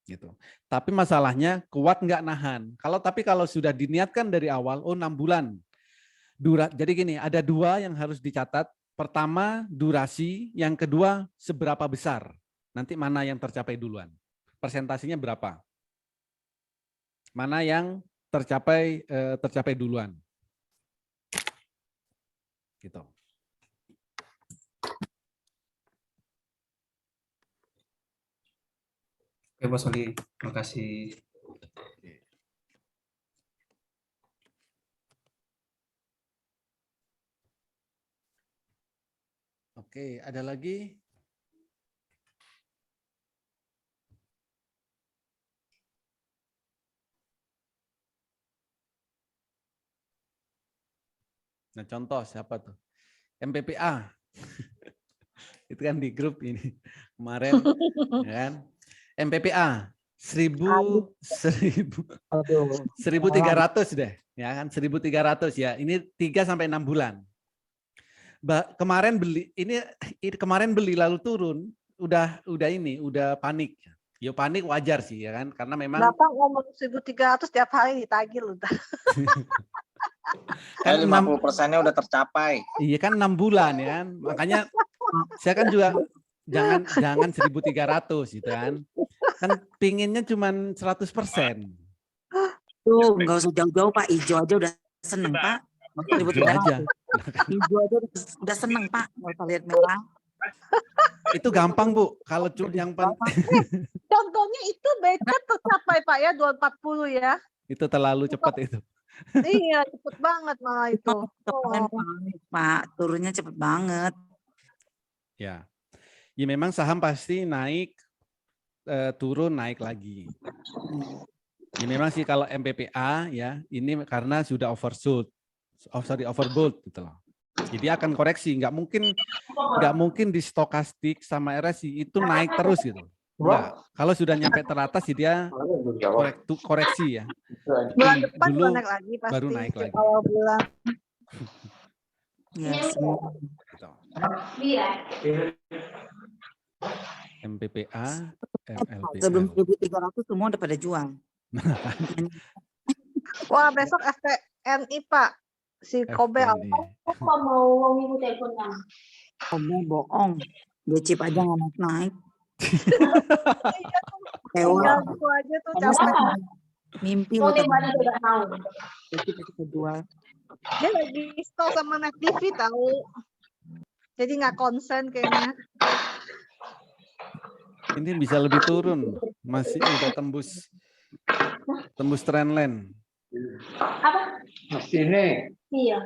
Gitu. Tapi masalahnya kuat nggak nahan. Tapi kalau sudah diniatkan dari awal, 6 bulan. Jadi gini, ada 2 yang harus dicatat. Pertama, durasi. Yang kedua, seberapa besar. Nanti mana yang tercapai duluan. Persentasinya berapa. Mana yang tercapai duluan. Gitu. Oke, Bos Oli. Terima kasih. Oke, ada lagi? Nah, contoh siapa tuh? MPPA. Itu kan di grup ini kemarin, ya kan? MPPA 1.300 deh, ya kan? 1.300 ya. Ini 3 sampai 6 bulan. Kemarin beli lalu turun, udah panik. Ya panik wajar sih ya kan, karena memang. Kenapa ngomong 1.300 tiap hari ditagih lu? Kan 50%-nya udah tercapai. Iya kan 6 bulan ya kan. Makanya saya kan juga jangan 1.300 gitu kan. Kan pinginnya cuma 100%. Tuh, nggak usah jauh-jauh Pak, hijau aja udah seneng Pak. Hijau aja. Hijau aja udah seneng Pak, nggak usah lihat merah. Itu gampang Bu. Kalau yang Contohnya itu BC tercapai Pak ya 240 ya. Itu terlalu cepat itu. Iya, cepet banget malah itu. Kemarin Oh. Pak, turunnya cepet banget. Ya. Ya memang saham pasti naik, turun, naik lagi. Ya memang sih kalau MPPA ya ini karena sudah oversold, overbought gitu loh. Jadi akan koreksi, nggak mungkin di stokastik sama RSI itu naik terus gitu. Enggak. Kalau sudah nyampe teratas sih dia koreksi ya. Bulan depan Dulu juga naik lagi pasti. baru naik lagi. Awal bulan. Ya, semua. Gitu. MPPA, Sebelum MLPL. 1.300 semua udah pada jual. Wah, besok FPNI Pak. Si Kobe FPNI. mau ngikut telepon kamu. Kobe bohong. Dia chip aja nggak naik. Hewan. tinggal gitu aja tuh capek. Mimpi Mau waktu tiba juga mau. kita jual. Dia lagi stop sama Net TV tahu. Jadi nggak konsen kayaknya. Ini bisa lebih turun, masih udah tembus trendline. Apa? Sini. Iya.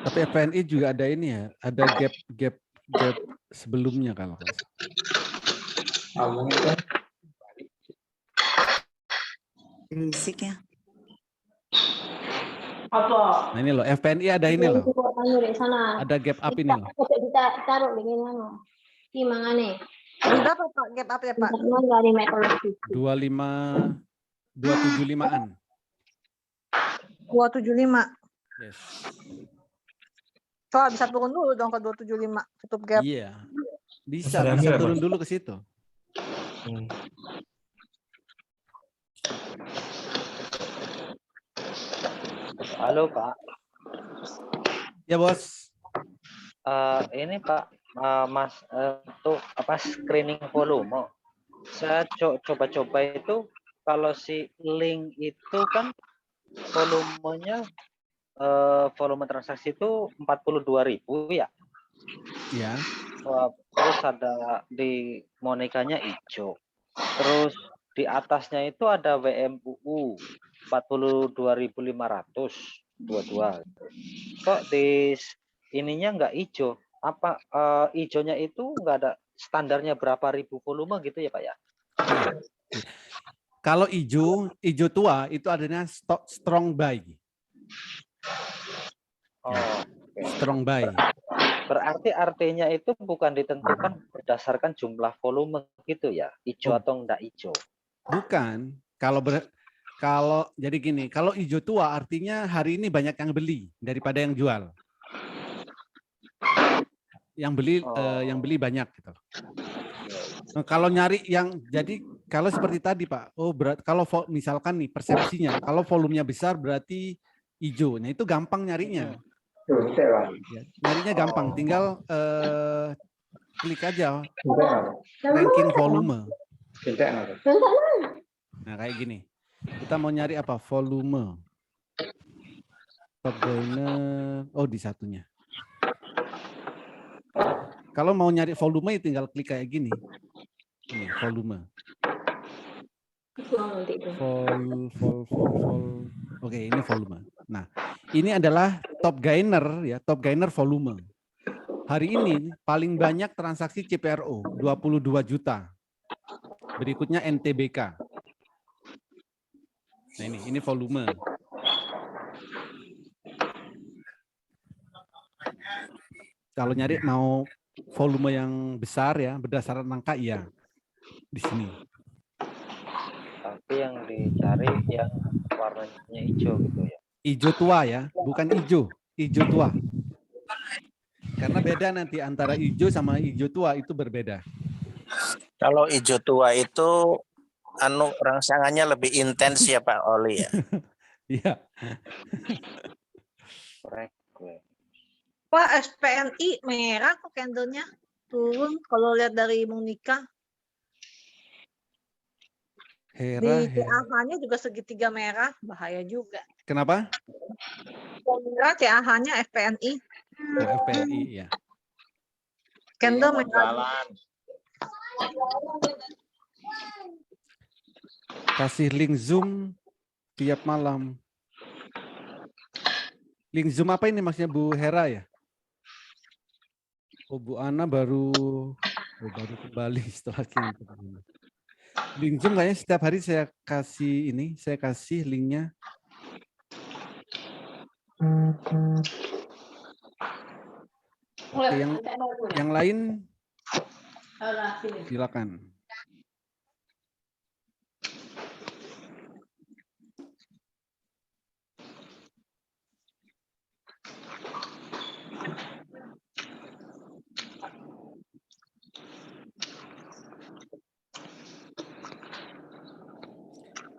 Tapi FPNI juga ada ini ya, ada gap sebelumnya kalau nggak salah. Berisik ya. Apa? Nah ini loh, FPNI ada ini loh, Di sana. ada gap up ini loh. Kita taruh di mana? Di mana nih? Berapa Pak gap up ya Pak? Dari metode. 275-an. 275. Yes. Soal bisa turun dulu dong ke 275 tutup gap. Iya. Bisa turun dulu ke situ. Halo Pak. Ya bos. Ini Pak, Mas tuh apa screening volume. Saya coba-coba itu kalau si link itu kan volumenya volume transaksi itu 42.000 ya. Ya. Terus ada di Monikanya hijau. Terus di atasnya itu ada WMUU 42.522. Kok di ininya nggak hijau? Apa hijaunya itu nggak ada standarnya berapa ribu volume gitu ya Pak ya? Kalau hijau tua itu adanya strong buy. Oh, okay. Strong buy. Berarti artinya itu bukan ditentukan berdasarkan jumlah volume gitu ya, hijau atau enggak hijau? Bukan. Kalau jadi gini, kalau hijau tua artinya hari ini banyak yang beli daripada yang jual. Yang beli banyak gitu. Nah, kalau nyari kalau seperti tadi Pak, kalau misalkan nih persepsinya, kalau volumenya besar berarti hijau. Nah itu gampang nyarinya. Ya, nyarinya gampang, tinggal klik aja ranking volume. Nah kayak gini, kita mau nyari apa? Volume. Top gainer, di satunya. Kalau mau nyari volume tinggal klik kayak gini. Ini volume. Oke, ini volume. Nah, ini adalah top gainer ya, top gainer volume. Hari ini paling banyak transaksi CPRO 22 juta. Berikutnya NTBK. Nah, ini volume. Kalau nyari mau volume yang besar ya, berdasarkan angka ya di sini. Tapi yang dicari yang warnanya hijau gitu ya. Hijau tua ya, bukan hijau tua. Karena beda nanti antara hijau sama hijau tua itu berbeda. Kalau hijau tua itu rangsangannya lebih intens ya Pak Oli ya. Iya. Pak SPNI merah kok candlenya turun kalau lihat dari Monika. Di CAH-nya juga segitiga merah, bahaya juga. Kenapa? Merah CAH-nya FPNI. FPNI ya. Candle merah. Kasih link Zoom Tiap malam. Link Zoom apa ini maksudnya Bu Hera ya? Oh, Bu Ana baru kembali setelah sekian lama. Link Zoom kayaknya setiap hari saya kasih linknya. Oke, yang lain silakan.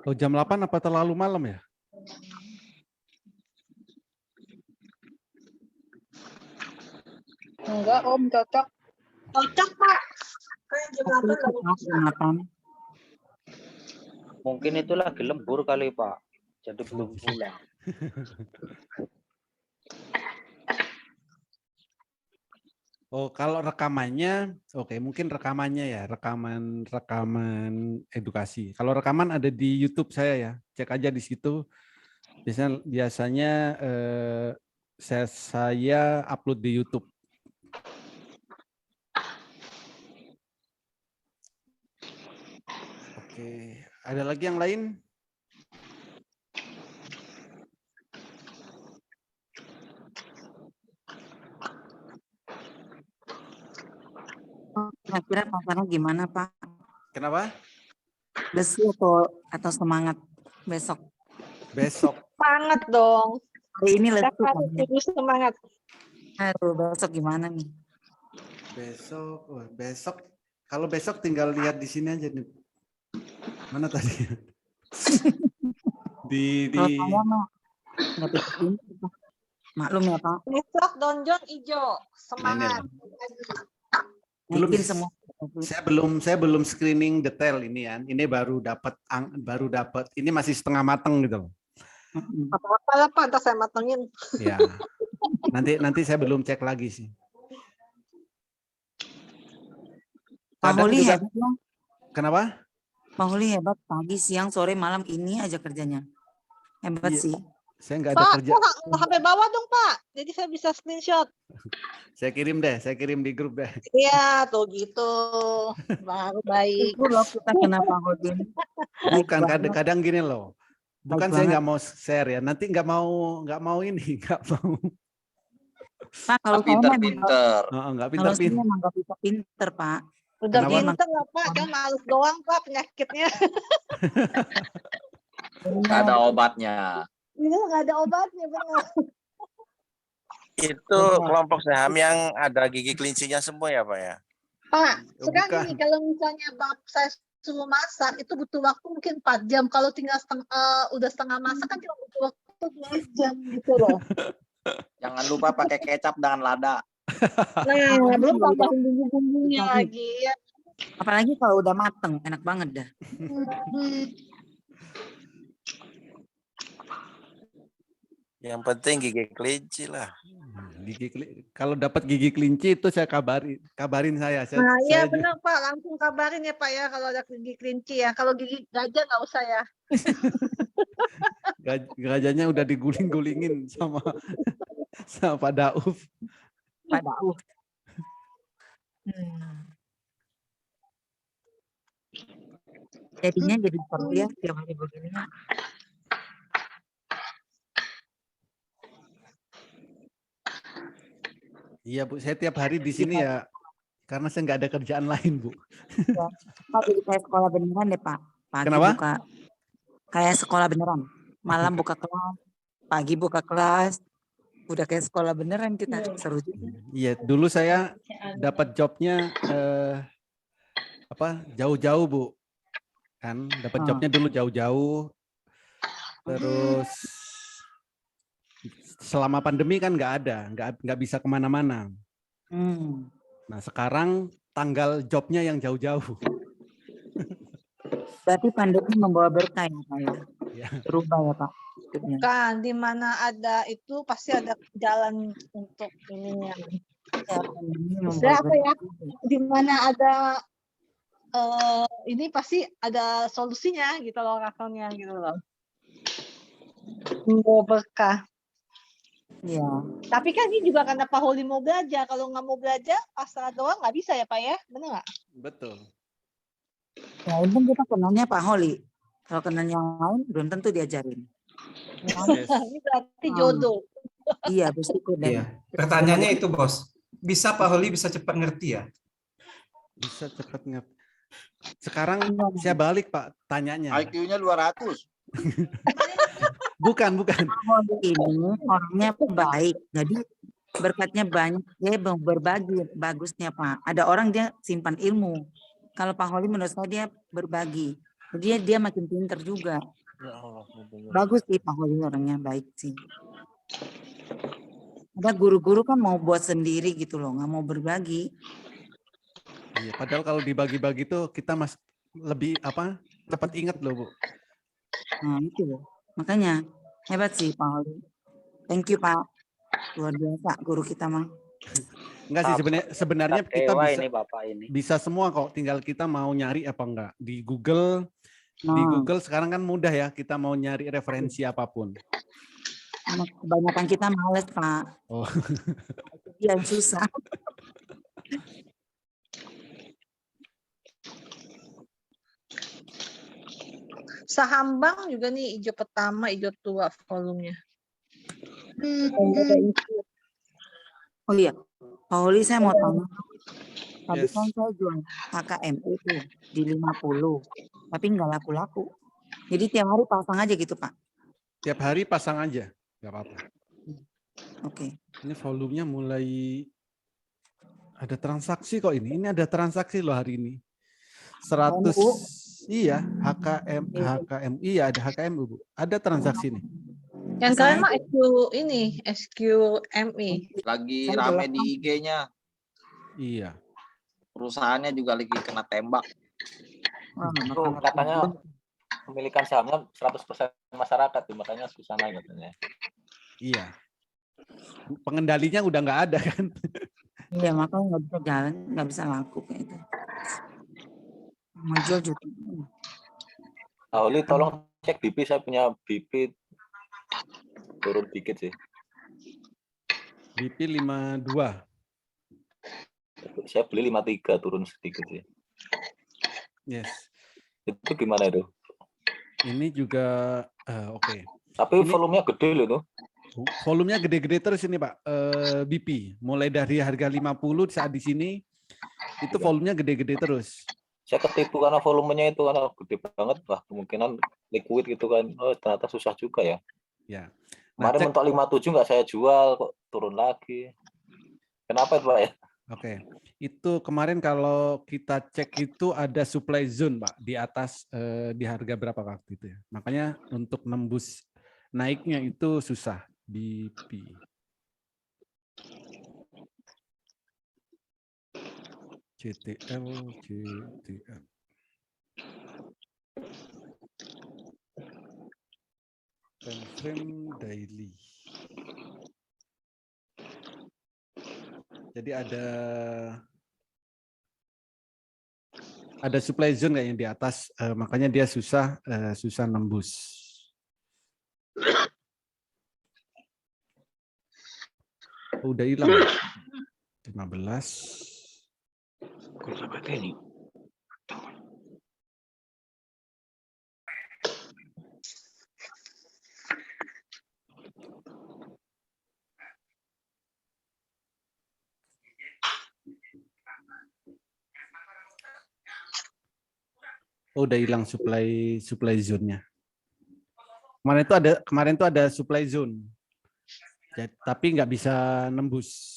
Oh, jam 8 apa terlalu malam ya? Enggak, Om, cocok. Cocok, Pak. Kayak jam 8 Mungkin itu lagi lembur kali Pak. Jadi belum pulang. Oh, kalau rekamannya, oke, mungkin rekamannya ya, rekaman edukasi. Kalau rekaman ada di YouTube saya ya, cek aja di situ. Biasanya saya upload di YouTube. Oke, ada lagi yang lain? Kira-kira pasarnya gimana, Pak? Kenapa? Besi atau semangat besok? Besok. Semangat dong. Hari ini Kita lesu. harus terus semangat. Aduh, besok gimana nih? Besok. Kalau besok tinggal lihat di sini aja nih. Mana tadi? di Kalau saya mah nggak bisa pinter, Pak. Maklum ya, Pak. Besok donjon hijau. Semangat. Belum Naikin semua. saya belum screening detail ini ya. Ini baru dapat ini masih setengah mateng gitu loh. Apa-apa lah, Pak. Ntar saya matengin. Ya. Nanti saya belum cek lagi sih. Pak Kadang Holi juga- hebat ya. Kenapa? Pak Holi hebat. Pagi, siang, sore, malam ini aja kerjanya. Hebat Iya. sih. Saya nggak ada Pak, kerja. kok sampai bawah dong, Pak. Jadi saya bisa screenshot. Saya kirim di grup deh. Iya, tuh gitu. Baru baik. Itu loh kita kena Pak Holi. Bukan, kadang gini loh. Bukan Baik saya banget. nggak mau share ya. Nanti nggak mau ini, nggak mau. Pak, kalau saya mah Pinter-pinter. Nggak kalau saya pinter-pinter. emang nggak bisa pinter, Pak. Udah Kenapa? pinter nggak, Pak? Kan males doang, Pak, penyakitnya. Nggak ada obatnya. Ini nggak ada obatnya, benar. Itu kelompok saham yang ada gigi kelincinya semua ya Pak ya? Pak, Oh, sekarang bukan. gini, kalau misalnya saya suruh masak, itu butuh waktu mungkin 4 jam. Kalau tinggal udah setengah masak, kan cuma butuh waktu 2 jam gitu loh. Jangan lupa pakai kecap dan lada. Nah, belum tambahin bumbu-bumbunya lagi. Ya. Apalagi kalau udah mateng, enak banget dah. Yang penting gigi kelinci lah. Kalau dapat gigi kelinci itu saya kabarin saya. Nah, iya saya benar Pak, langsung kabarin ya Pak ya kalau ada gigi kelinci ya. Kalau gigi gajah nggak usah ya. Gajahnya udah diguling-gulingin sama Pak Dauf. Pak Dauf. Jadinya jadi seru ya tiap hari begini. Iya Bu, saya tiap hari di sini ya karena saya nggak ada kerjaan lain Bu. Ya. Pak jadi kayak sekolah beneran deh Pak. Pagi Kenapa? buka kayak sekolah beneran. Malam buka kelas, pagi buka kelas. Udah kayak sekolah beneran kita. Seru juga. Iya, dulu saya dapat jobnya jauh-jauh Bu. Kan dapat jobnya dulu jauh-jauh. Terus selama pandemi kan nggak bisa kemana-mana. Nah sekarang tanggal jobnya yang jauh-jauh. Berarti pandemi membawa berkah ya Pak ya? Ya. Berubah ya Pak? hidupnya. Kan di mana ada itu pasti ada jalan untuk ininya. Ya, pandemi membawa Saya apa ya? berkah. Di mana ada ini pasti ada solusinya gitu loh, rasionalnya gitu loh. Mau berkah. Iya. Tapi kan ini juga karena Pak Holi mau belajar. Kalau nggak mau belajar, pasrah doang nggak bisa ya Pak ya? Bener nggak? Betul. Ya, untung kita kenalnya Pak Holi. Kalau kenal yang lain belum tentu diajarin. Ya kan? Yes. Ini berarti Hmm. jodoh. Iya, bersyukur deh. Iya. Pertanyaannya itu, Bos. Bisa Pak Holi bisa cepat ngerti ya? Bisa cepat ngerti. Sekarang saya balik Pak tanyanya. IQ-nya 200. Bukan. Pak Holi ini orangnya baik. Jadi berkatnya banyak. Dia mau berbagi. Bagusnya Pak. Ada orang dia simpan ilmu. Kalau Pak Holi menurut saya dia berbagi. Jadi dia makin pinter juga. Bagus sih Pak Holi orangnya baik sih. Ada guru-guru kan mau buat sendiri gitu loh, nggak mau berbagi. Iya, padahal kalau dibagi-bagi tuh kita lebih cepat ingat loh Bu. Nah itu loh. Makanya hebat sih Pak Holi. Thank you Pak. Luar biasa guru kita mah. Enggak sih sebenarnya kita Dewa bisa ini Bapak ini. bisa semua kok, tinggal kita mau nyari apa enggak. Di Google sekarang kan mudah ya, kita mau nyari referensi apapun. Kebanyakan kita males Pak. Oh. Itu yang susah. Saham bank juga nih hijau pertama, hijau tua volumenya. Oh iya, Pak Holi saya mau tanya. Tadi Yes. kan saya jual HKMU tuh di 50, tapi nggak laku-laku. Jadi tiap hari pasang aja gitu Pak. Tiap hari pasang aja, nggak apa-apa. Oke. Ini volumenya mulai ada transaksi kok ini. Ini ada transaksi loh hari ini. 100 iya, HKM iya ada HKMU Bu. Ada transaksi nih. Yang kalian mah SQMI. Lagi Saya rame belakang. di IG-nya. Iya. Perusahaannya juga lagi kena tembak. Wah, Itu makan- katanya pemilikan sahamnya 100% masyarakat, makanya susah naik katanya. Iya. Pengendalinya udah nggak ada kan. Iya makanya nggak bisa jalan, nggak bisa laku kayak itu. Mau jual juga. Nah, Oli tolong cek BP, saya punya BP turun dikit sih. BP 52. Saya beli 53 turun sedikit sih. Yes. Itu gimana itu? Ini juga oke. Tapi Ini- volumenya gede loh tuh. Volumenya gede-gede terus ini Pak. BP mulai dari harga 50 saat di sini itu volumenya gede-gede terus. Saya ketipu karena volumenya itu karena gede banget, wah kemungkinan liquid gitu kan. Oh, ternyata susah juga ya. Ya. Nah, Kemarin mentok 57 nggak saya jual, kok turun lagi. Kenapa itu Pak ya? Oke, itu kemarin kalau kita cek itu ada supply zone Pak di atas di harga berapa waktu itu ya. Makanya untuk nembus naiknya itu susah BP. CTL. Time frame daily. Jadi ada supply zone kayaknya di atas, makanya dia susah nembus. Oh, udah hilang. 15. Oh, udah hilang supply zone-nya. Kemarin tuh ada supply zone. Tapi nggak bisa nembus.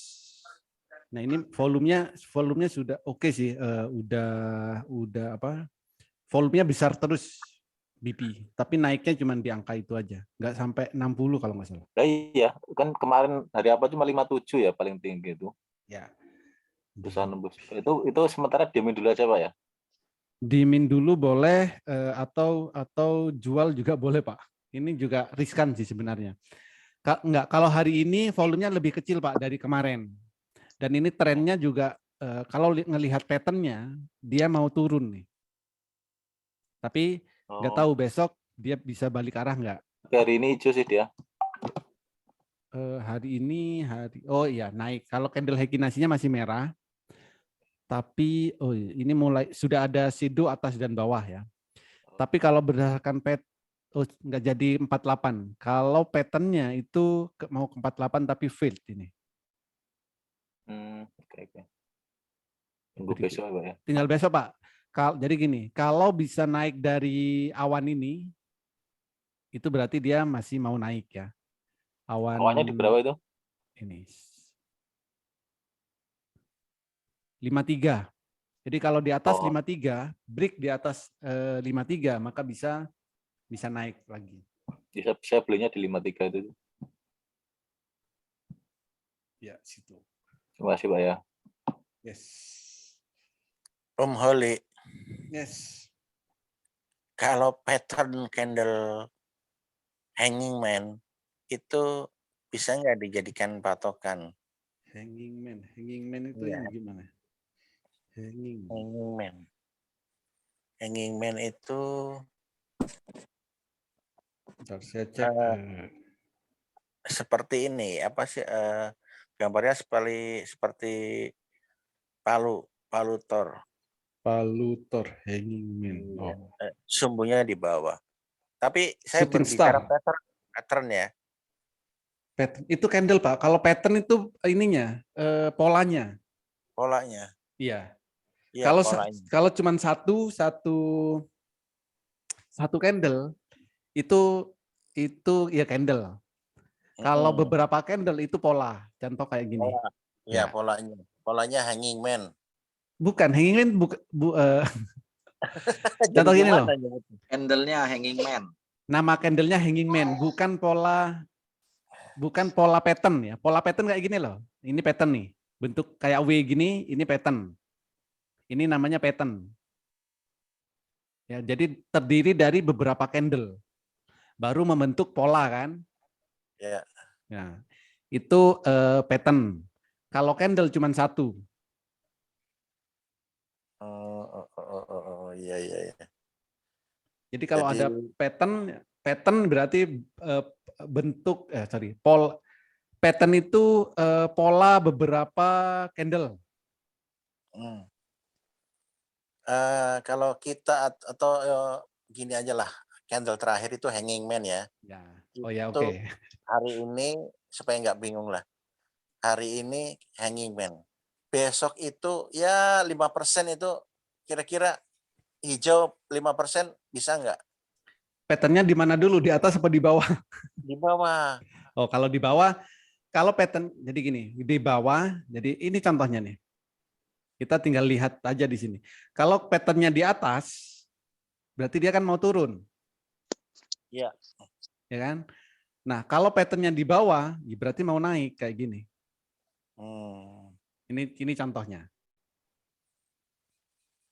Nah, ini volumenya sudah oke sih, udah volumenya besar terus BP, tapi naiknya cuma di angka itu aja, nggak sampai 60 kalau nggak salah. Nah, iya, kan kemarin hari apa cuma 57 ya paling tinggi itu. Ya. Susah nembus. Itu sementara diamin dulu aja Pak ya. Dimin dulu boleh, atau jual juga boleh Pak. Ini juga riskan sih sebenarnya. Enggak, kalau hari ini volumenya lebih kecil Pak dari kemarin. Dan ini trennya juga kalau ngelihat patternnya dia mau turun nih. Tapi nggak tahu besok dia bisa balik arah nggak. Tapi hari ini hijau sih dia. Hari ini oh iya naik. Kalau candle Heikinasinya masih merah. Tapi ini mulai sudah ada shadow atas dan bawah ya. Tapi kalau berdasarkan nggak jadi 48. Kalau patternnya itu mau ke 48 tapi failed ini. Oke. Tunggu besok ya, Pak ya. Tinggal besok, Pak. Jadi gini, kalau bisa naik dari awan ini, itu berarti dia masih mau naik ya. Awannya di berapa itu? Ini 53. Jadi kalau di atas 53, break di atas 53, maka bisa naik lagi. Saya belinya di 53 itu. Ya, situ. Terima kasih, Pak ya. Yes. Om Holly, Yes. kalau pattern candle hanging man itu bisa nggak dijadikan patokan? Hanging man itu Iya. yang gimana? Hanging man itu Bentar, saya cek. seperti ini, apa sih gambarnya seperti palu tor. Palu Thor hanging man. Iya. Sumbunya di bawah. Tapi saya Shooting berbicara star. pattern ya. Pattern itu candle, Pak. Kalau pattern itu ininya, polanya. Polanya. Iya. Iya, polanya. Kalau cuma satu candle itu ya candle. Kalau beberapa candle itu pola. Contoh kayak gini. Iya, polanya. Polanya hanging man. Bukan hanging man contoh gini loh. Handle-nya hanging man. Nama candlenya hanging man, bukan pola pattern ya. Pola pattern kayak gini loh. Ini pattern nih. Bentuk kayak W gini, ini pattern. Ini namanya pattern. Ya, jadi terdiri dari beberapa candle. Baru membentuk pola kan? Ya. Nah, itu pattern. Kalau candle cuma satu. Iya. Jadi kalau ada pattern berarti bentuk pattern itu pola beberapa candle. Kalau kita atau gini aja lah, candle terakhir itu hanging man ya. Oh ya, Itu oke. hari ini supaya nggak bingung lah. Hari ini hanging man. Besok itu ya 5% itu kira-kira hijau 5% bisa nggak? Patternnya di mana dulu? Di atas apa di bawah? Di bawah. Oh, kalau di bawah, kalau pattern jadi gini, di bawah, jadi ini contohnya nih. Kita tinggal lihat aja di sini. Kalau patternnya di atas, berarti dia kan mau turun. Iya. Ya kan? Nah, kalau patternnya di bawah, ya berarti mau naik kayak gini. Ini contohnya.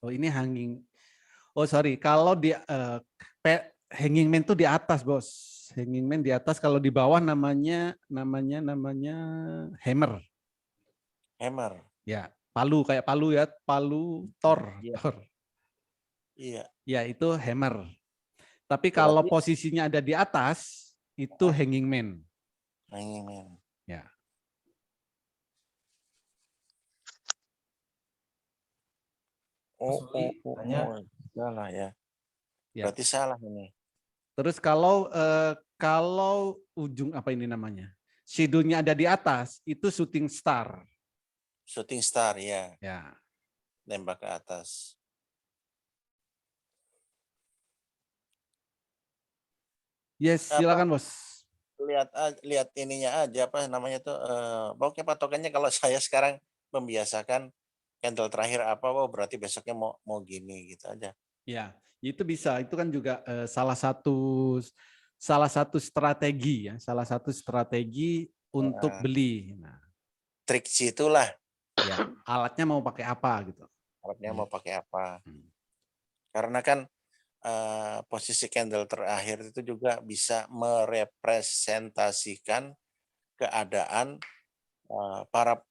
Oh, ini hanging. Oh, sorry. Kalau di hanging man itu di atas, Bos. Hanging man di atas, kalau di bawah namanya hammer. Hammer. Ya, palu kayak palu ya, palu Thor. Iya. Thor. Iya. Ya, itu hammer. Tapi kalau posisinya ada di atas, itu hanging man. Hanging man. Ya. Salah ya. Ya. Berarti salah ini. Terus kalau ujung apa ini namanya? Shadow-nya ada di atas, itu shooting star. Shooting star ya. Ya. Nembak ke atas. Yes, silakan Bos. Lihat ininya aja apa namanya tuh pokoknya patokannya kalau saya sekarang membiasakan candle terakhir apa, berarti besoknya mau gini gitu aja. Ya, itu bisa. Itu kan juga salah satu strategi ya, salah satu strategi untuk beli. Nah, trik situlah. Ya, alatnya mau pakai apa gitu. Alatnya mau pakai apa. Karena kan posisi candle terakhir itu juga bisa merepresentasikan keadaan para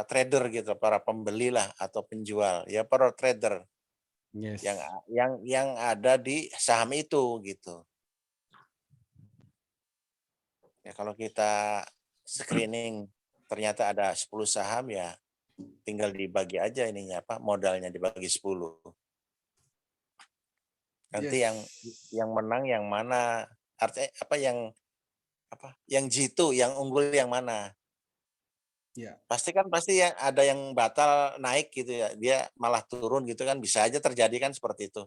trader gitu, para pembeli lah atau penjual ya, para trader. Yes. Yang ada di saham itu gitu. Ya kalau kita screening ternyata ada 10 saham ya tinggal dibagi aja ininya apa modalnya dibagi 10. Nanti yang menang yang mana artinya yang jitu yang unggul yang mana. Ya. Pasti yang ada yang batal naik gitu ya, dia malah turun gitu kan bisa aja terjadi kan seperti itu.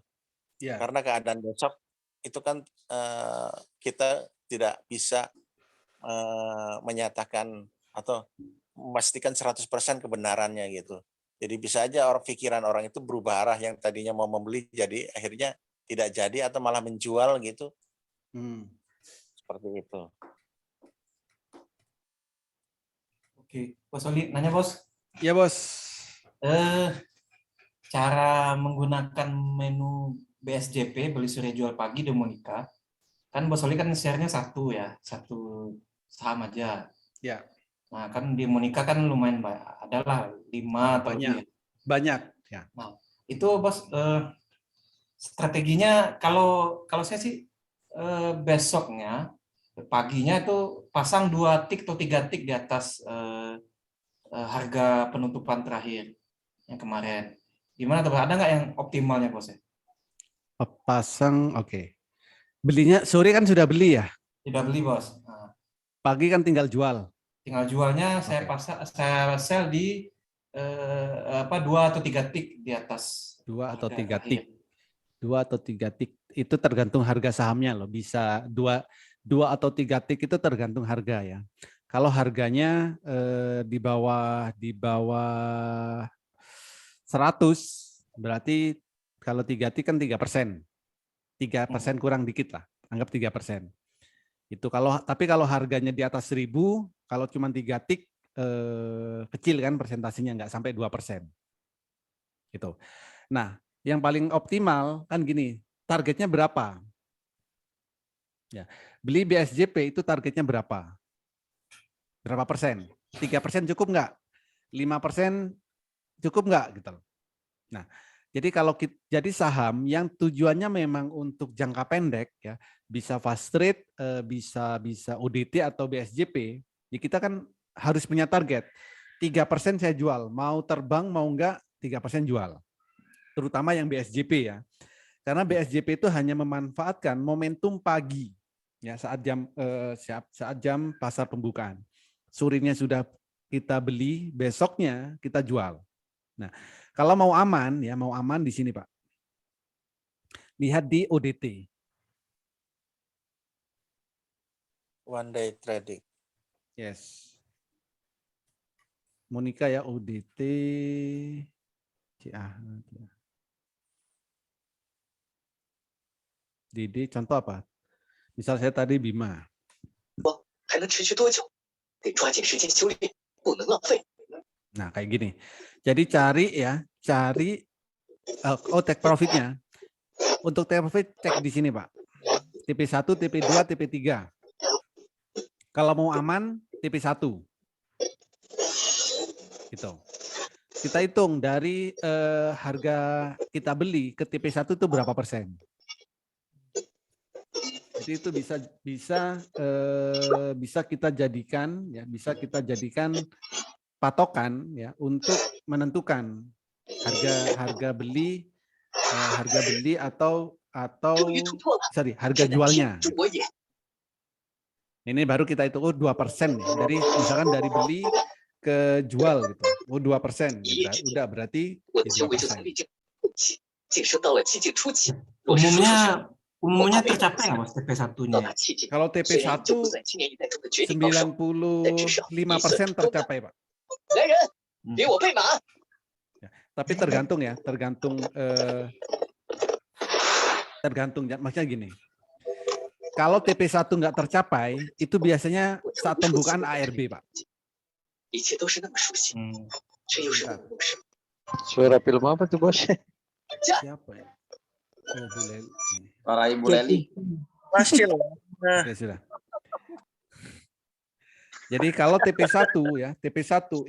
Ya. Karena keadaan besok itu kan kita tidak bisa menyatakan atau memastikan 100% kebenarannya gitu. Jadi bisa aja pikiran orang itu berubah arah yang tadinya mau membeli jadi akhirnya tidak jadi atau malah menjual gitu. Seperti itu. Oke, Bos Oli, nanya Bos. Ya Bos. Cara menggunakan menu BSJP, beli sore jual pagi di Monika, kan Bos Oli kan share-nya satu saham aja. Ya. Nah kan di Monika kan lumayan banyak, adalah 5 atau banyak. lebih. Banyak. Ya. Nah itu Bos, strateginya kalau saya sih besoknya paginya itu pasang 2 tik atau 3 tik di atas harga penutupan terakhir yang kemarin. Gimana tuh? Ada nggak yang optimalnya Bos? Pasang, oke. Belinya sore kan sudah beli ya? Sudah beli Bos. Nah, pagi kan tinggal jual. Tinggal jualnya saya sell di 2 atau 3 tik di atas. 2 atau 3 tik. 2 atau 3 tik itu tergantung harga sahamnya loh. Bisa 2 atau 3 tik itu tergantung harga ya. Kalau harganya di bawah 100 berarti kalau 3 tik kan 3%. 3% kurang dikit lah. Anggap 3%. Itu tapi kalau harganya di atas 1000, kalau cuma 3 tik kecil kan persentasenya nggak sampai 2%. Gitu. Nah, yang paling optimal kan gini, targetnya berapa? Ya, beli BSJP itu targetnya berapa? Berapa persen? 3% cukup nggak? 5% cukup nggak? Gitu. Nah, jadi saham yang tujuannya memang untuk jangka pendek ya, bisa fast trade, bisa ODT atau BSJP, ya kita kan harus punya target. 3% saya jual, mau terbang mau enggak 3% jual. Terutama yang BSJP ya. Karena BSJP itu hanya memanfaatkan momentum pagi ya saat jam pasar pembukaan. Sorenya sudah kita beli, besoknya kita jual. Nah, kalau mau aman di sini Pak. Lihat di ODT. One day trading. Yes. Monika ya ODT. DD contoh apa? Misal saya tadi Bima. Nah, kayak gini. Jadi cari take profitnya. Untuk take profit cek di sini, Pak. TP1, TP2, TP3. Kalau mau aman, TP1. Gitu. Kita hitung dari harga kita beli ke TP1 itu berapa persen. Jadi itu bisa kita jadikan patokan ya untuk menentukan harga beli atau harga jualnya. Ini baru kita hitung 2% ya. Misalkan dari beli ke jual gitu. 2%. Udah berarti ya 2%. Umumnya tercapai nggak Mas TP1-nya? Kalau TP1 95% tercapai, Pak. Ya, tapi tergantung maksudnya gini. Kalau TP1 nggak tercapai, itu biasanya saat pembukaan ARB, Pak. Suara film apa tuh Bos? Siapa ya? Oh, Bu Leli. Para Ibu Leli. Oke, sudah. Jadi kalau TP1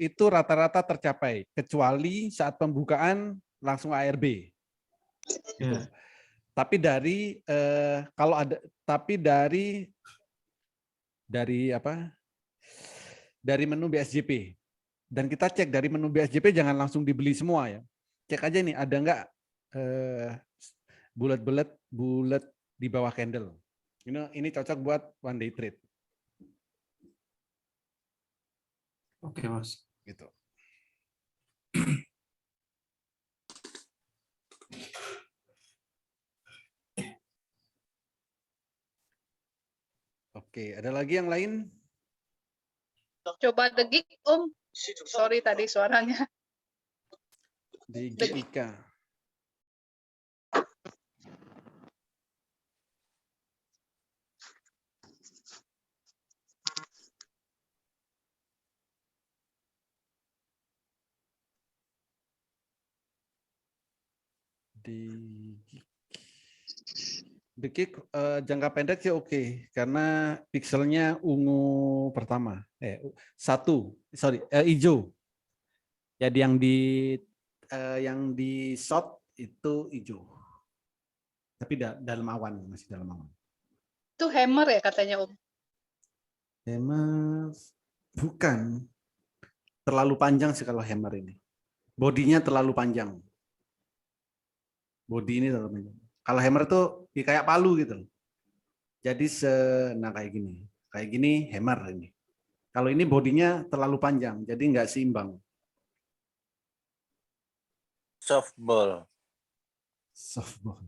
itu rata-rata tercapai kecuali saat pembukaan langsung ARB. Gitu. Tapi dari dari apa? Dari menu BSJP. Dan kita cek dari menu BSJP jangan langsung dibeli semua ya. Cek aja nih ada nggak bulat di bawah candle. Ini cocok buat one day trade. Oke, Bos. Gitu. Oke, ada lagi yang lain? Coba degik, Om. Sorry tadi suaranya. Di GIK. Di kick jangka pendek sih oke, karena pixelnya ungu pertama, hijau. Jadi yang di short itu hijau, tapi dalam awan, masih dalam awan. Itu hammer ya katanya, Om? Hammer bukan, terlalu panjang sih kalau hammer ini. Bodinya terlalu panjang. Bodi ini terlalu panjang. Kalau hammer tuh ya kayak palu gitu. Jadi kayak gini. Kayak gini hammer ini. Kalau ini bodinya terlalu panjang, jadi nggak seimbang. Softball. Softball.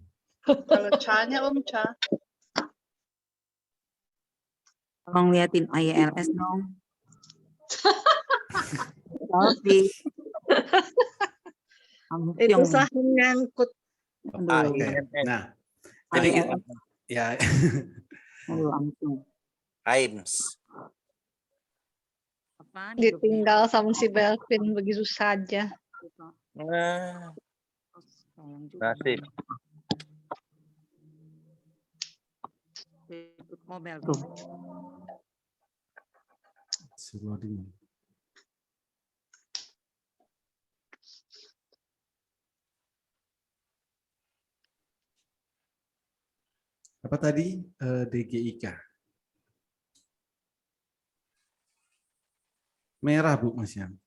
Kalau ca-nya, Om, ca. Tolong liatin IELS dong. Tapi Itu saham nyangkut. Oke. Nah, jadi ya. AIMS. Ditinggal sama si Belvin begitu saja. Nah, nasib. Mobil tuh. Apa tadi? DGIK. Merah, Bu, Mas Yang.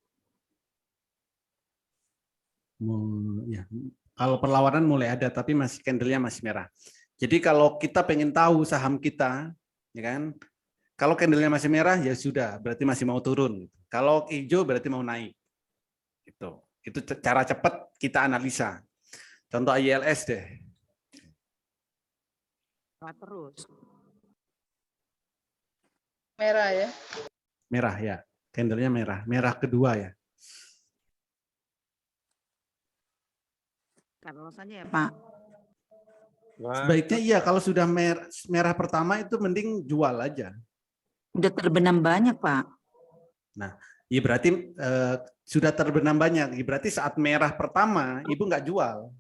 Ya, kalau perlawanan mulai ada, tapi masih candlenya masih merah. Jadi kalau kita pengen tahu saham kita, ya kan? Kalau candlenya masih merah, ya sudah, berarti masih mau turun. Kalau hijau berarti mau naik. Itu cara cepat kita analisa. Contoh IELS deh. Terus. Merah ya? Merah ya, candlenya merah. Merah kedua ya. Kalau saja ya Pak. Sebaiknya iya, kalau sudah merah pertama itu mending jual aja. Udah terbenam banyak Pak. Nah, ya berarti sudah terbenam banyak. Ya berarti saat merah pertama Ibu nggak jual.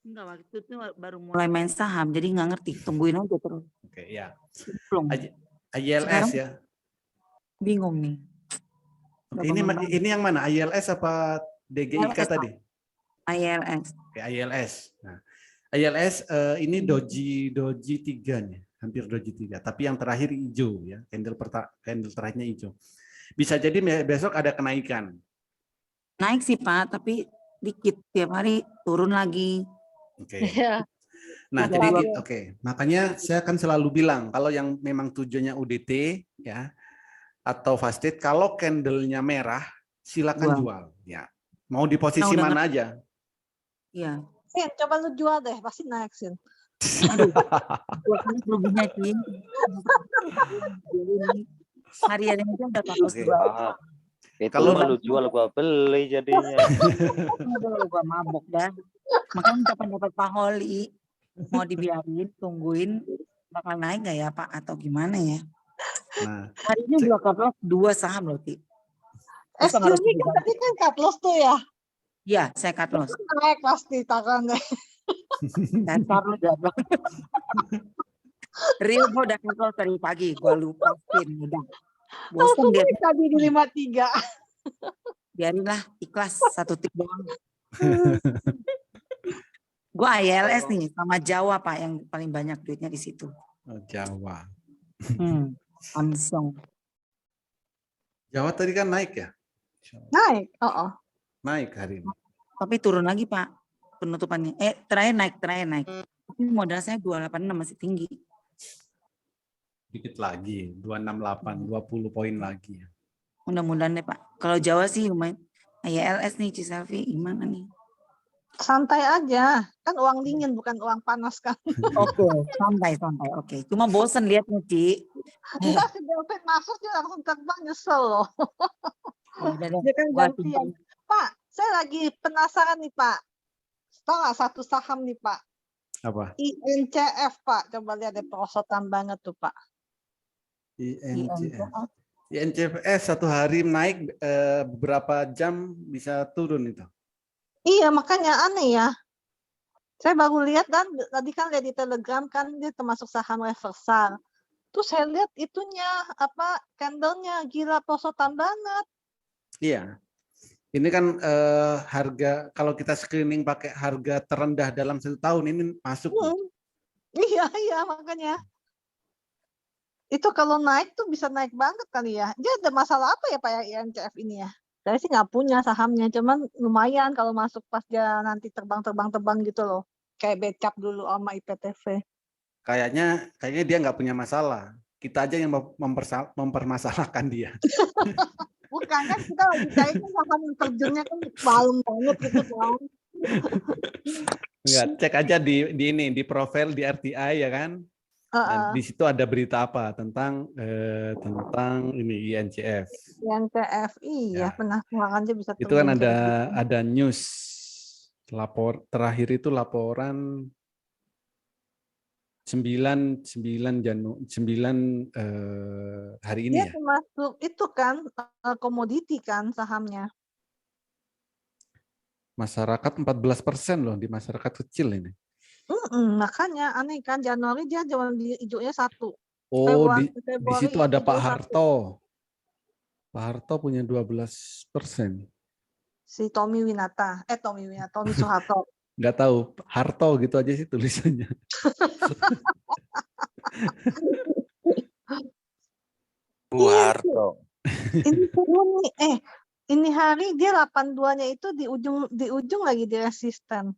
Enggak, waktu itu baru mulai main saham, jadi nggak ngerti. Tungguin aja terus. Oke, ya. Belum. IELS Sekarang ya. Bingung nih. Oke, ini yang mana? IELS apa DGIK IELS, tadi? IELS. Oke, IELS. Nah, IELS ini doji 3 nih, hampir doji 3. Tapi yang terakhir hijau ya, candle terakhirnya hijau. Bisa jadi besok ada kenaikan. Naik sih Pak, tapi dikit, tiap hari turun lagi. Oke. Nah, jadi makanya saya akan selalu bilang kalau yang memang tujuannya UDT ya atau fast trade, kalau candlenya merah silakan jual ya. Mau di posisi mana aja. Iya. Sin, coba lu jual deh, pasti naik, Sin. Aduh. Ruginya Cin. Harian ini udah terus jual. Kalau lu jual gua beli jadinya. Aduh, gua mabuk dah. Makanya kapan dapat Pak Holi, mau dibiarin, tungguin bakal naik nggak ya Pak atau gimana ya? Nah, hari ini udah cut loss 2 saham loh, Ti. SQ-nya tadi kan cut loss tuh ya? Iya, saya cut loss. Naik pasti tangannya. Dasar lu jablok. Real gua udah cut loss dari pagi, gua lupa udah. Bosan dia tadi di 53. Biarinlah, ikhlas 1 tik doang. Gue IELS nih sama Jawa Pak yang paling banyak duitnya di situ. Jawa. Langsung. Jawa tadi kan naik ya? Naik. Oh. Naik hari ini. Tapi turun lagi Pak penutupannya. Terakhir naik. Tapi modal saya 286 masih tinggi. Dikit lagi, 268, 20 poin lagi. Mudah-mudahan deh Pak. Kalau Jawa sih lumayan. ILS nih Ciselvi gimana nih? Santai aja. Kan uang dingin bukan uang panas kan. Oke, santai. Oke. Cuma bosen lihatnya, Ci. Enggak, si Delvin masuk dia langsung terbang, nyesel loh. Udah deh. Dia kan Gua gantian. simpan. Pak, saya lagi penasaran nih Pak. Tahu nggak satu saham nih Pak? Apa? INCF Pak. Coba lihat deh perosotan banget tuh Pak. INCF. INCF satu hari naik beberapa jam bisa turun itu. Iya, makanya aneh ya. Saya baru lihat dan tadi kan lihat di Telegram kan dia termasuk saham reversal. Terus saya lihat itunya apa candlenya gila perosotan banget. Iya. Ini kan harga kalau kita screening pakai harga terendah dalam 1 tahun ini masuk. Iya makanya. Itu kalau naik tuh bisa naik banget kali ya. Dia ada masalah apa ya Pak ya INCF ini ya? Saya sih nggak punya sahamnya, cuman lumayan kalau masuk pas dia nanti terbang gitu loh. Kayak Becap dulu sama IPTV. Kayaknya dia nggak punya masalah. Kita aja yang mempermasalahkan dia. Bukan kan kita lagi cari kan saham yang terjunnya kan malam banget gitu kan. Enggak, cek aja di profil di RTI ya kan. Dan di situ ada berita apa tentang ini INCF. INCF iya penasaran aja bisa Itu kan terjun ada news terakhir itu laporan 9 hari ini dia ya. termasuk itu kan komoditi kan sahamnya. Masyarakat 14% loh di masyarakat kecil ini. Makanya aneh kan Januari dia cuma di hijaunya 1. Oh, di situ ada hijau Pak 1. Harto. Pak Harto punya 12%. Si Tommy Soeharto. Nggak tahu, Harto gitu aja sih tulisannya. Bu Harto. Ini turun nih, ini hari dia 82-nya itu di ujung lagi di resisten.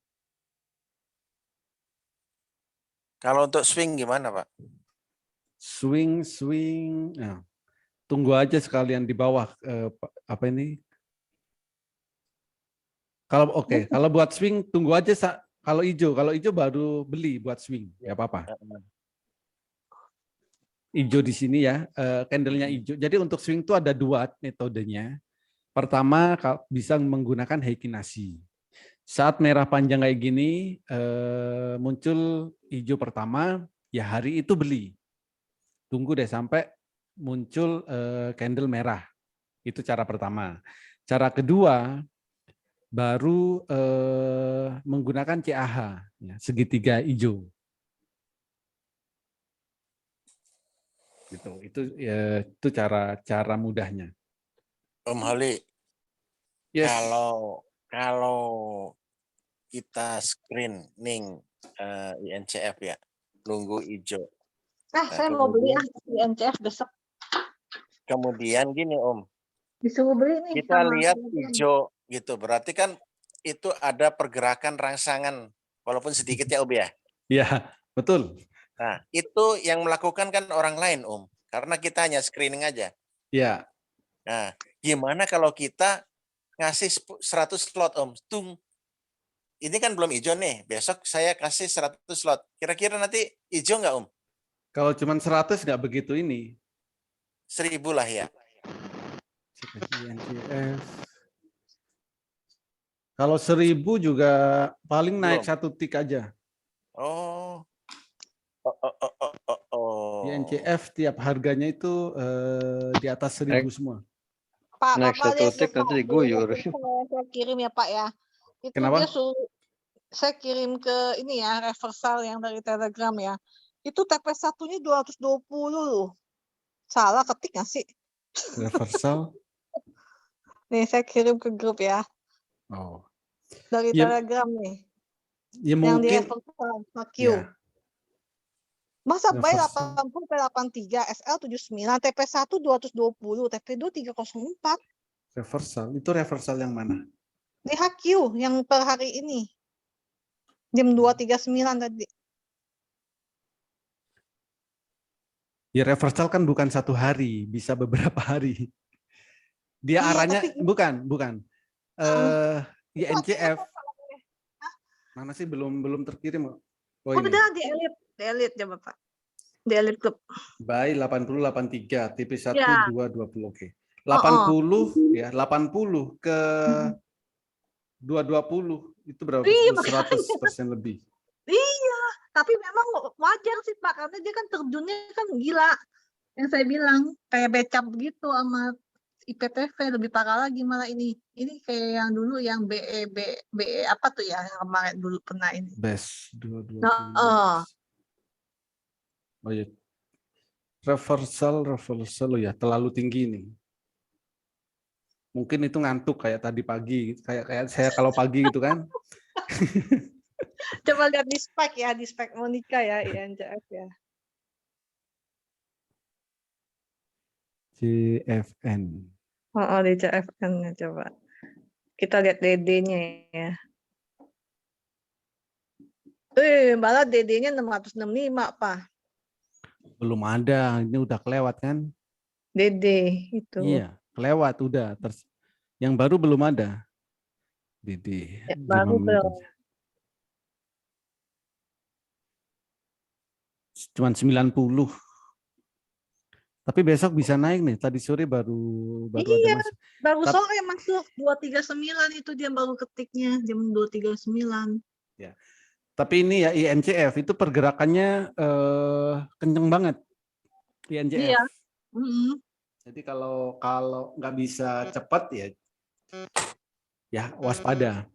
Kalau untuk swing gimana, Pak? Swing. Nah, tunggu aja sekalian di bawah apa ini? Kalau buat swing tunggu aja kalau hijau baru beli buat swing, ya apa-apa. Hijau di sini ya, candlenya hijau. Jadi untuk swing itu ada 2 metodenya. Pertama bisa menggunakan Heikin-Ashi. Saat merah panjang kayak gini muncul hijau pertama, ya hari itu beli. Tunggu deh sampai muncul candle merah. Itu cara pertama. Cara kedua baru menggunakan CAH, ya, segitiga hijau. Gitu. Itu cara mudahnya. Om Holi, Yes. kalau kita screening INCF ya, nunggu hijau. Saya mau beli INCF besok. Kemudian gini Om, disuruh beli nih. Kita lihat hijau gitu, berarti kan itu ada pergerakan rangsangan, walaupun sedikit ya Om ya? Iya, betul. Nah, itu yang melakukan kan orang lain Om, karena kita hanya screening aja. Iya. Nah, gimana kalau kita ngasih 100 slot Om? Ini kan belum hijau nih, besok saya kasih 100 slot. Kira-kira nanti hijau nggak Om? Kalau cuma 100 nggak begitu ini. 1000 lah ya. Kalau 1000 juga paling naik 1 tik aja. INCF tiap harganya itu di atas 1000 semua. Pak, naik 1 tik nanti diguyur. Saya kirim ya Pak ya. Itu Kenapa? dia saya kirim ke ini ya reversal yang dari Telegram ya. Itu TP 1-nya 220 loh. Salah ketik nggak sih? Reversal. Nih saya kirim ke grup ya. Oh. Dari Ya, Telegram nih. ya Yang di mungkin. reversal, fuck Ya. you. Masa buy Reversal. 80 ke 83, SL 79, TP1 220, TP2 304. Reversal. Itu reversal yang mana? Di HQ yang per hari ini. Jam 2.39 tadi. Ya reversal kan bukan 1 hari, bisa beberapa hari. Dia Iya, arahnya tapi bukan. itu artinya INCF. apa kalau boleh? Mana sih belum terkirim? Oh Oh, ini. udah di elite ya Bapak. Di elite club. By 80 83, TP1 Ya. 220. Oke. Oh, 80 ya, 80 ke 220 itu berapa? Iya, 100% lebih. Iya, tapi memang wajar sih Pak, karena dia kan terjunnya kan gila. Yang saya bilang kayak becap gitu sama IPTV, lebih parah lagi malah ini. Ini kayak yang dulu yang BE apa tuh ya yang kemarin dulu pernah ini. Best 220. Nah, Oh ya. Reversal oh ya, terlalu tinggi nih. Mungkin itu ngantuk kayak tadi pagi, kayak saya kalau pagi gitu kan. coba lihat di spek Monica ya, INCF ya. CFN. Oh, di CFN-nya coba. Kita lihat DD-nya ya. Malah DD-nya 665, Pak. Belum ada, ini udah kelewat kan? DD itu. Iya, kelewat udah. Yang baru belum ada. DD. Ya, baru belum. Cuman 90. Tapi besok bisa naik nih. Tadi sore baru Iya, ada masuk. baru sore masuk 239 itu dia baru ketiknya jam 239. Ya. Tapi ini ya INCF itu pergerakannya kenceng banget. INCF. Iya. Jadi kalau nggak bisa cepat ya waspada.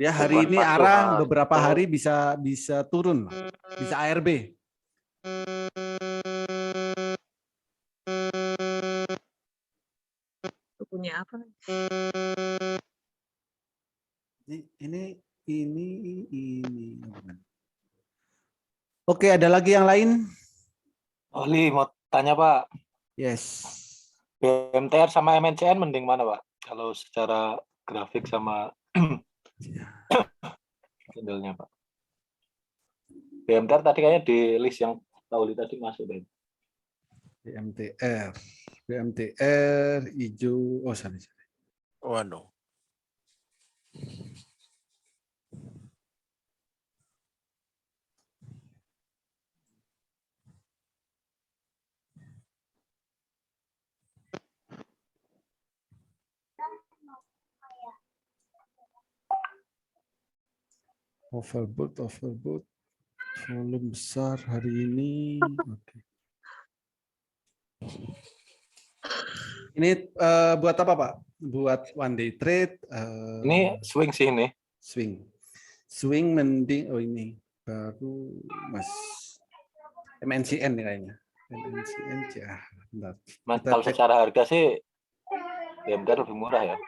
Ya hari ini arah beberapa hari bisa turun, bisa ARB. Punya apa? Ini. Oke, ada lagi yang lain? Oli, mau tanya Pak. Yes. BMTR sama MNCN mending mana Pak? Kalau secara grafik sama candlenya Pak. BMTR tadi kayaknya di list yang Oli tadi masuk deh. BMTR hijau. Oh, sorry. Waduh. Overbought, volume besar hari ini. Oke. Ini buat apa Pak? Buat one day trade? Ini swing sih ini. Swing mending. Oh ini baru Mas MNCN nih kayaknya. MNCN bentar. Mas, kalau secara harga sih BMTR lebih murah ya.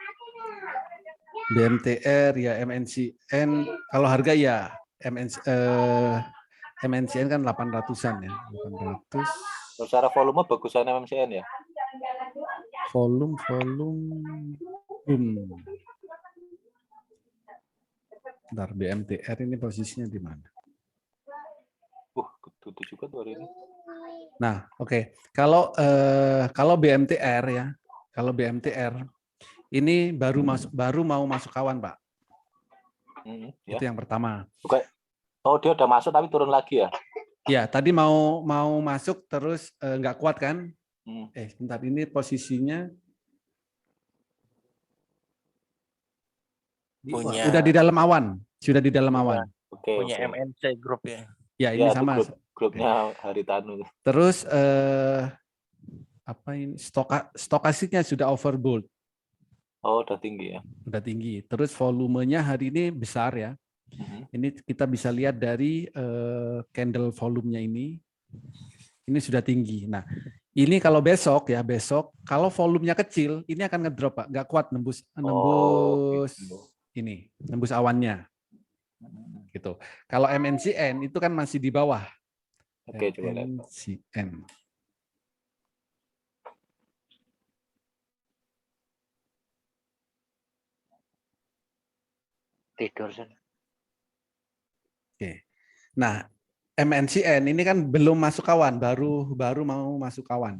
BMTR ya MNCN kalau harga ya MNCN kan 800-an ya. 800. Secara volume bagusan MNCN ya. Volume. Bentar, BMTR ini posisinya di mana? Tutup juga tuh hari ini. Nah, oke. Kalau BMTR ya, ini baru mau masuk kawan, Pak. Ya. Itu yang pertama. Oh, dia udah masuk tapi turun lagi ya? Ya, tadi mau masuk terus nggak kuat kan? Bentar, ini posisinya udah di dalam awan, sudah di dalam awan. Punya MNC Group ya. Ya, ini sama. Grupnya Haritanu. Terus apa ini? Stokastiknya sudah overbought. Oh, udah tinggi ya. Udah tinggi. Terus volumenya hari ini besar ya. Ini kita bisa lihat dari candle volumenya ini. Ini sudah tinggi. Nah, ini kalau besok kalau volumenya kecil, ini akan ngedrop Pak, nggak kuat nembus gitu. ini, nembus awannya. Gitu. Kalau MNCN itu kan masih di bawah. Oke, coba lihat. MNCN. Tidur sana. Oke. Nah, MNCN ini kan belum masuk kawan, baru mau masuk kawan.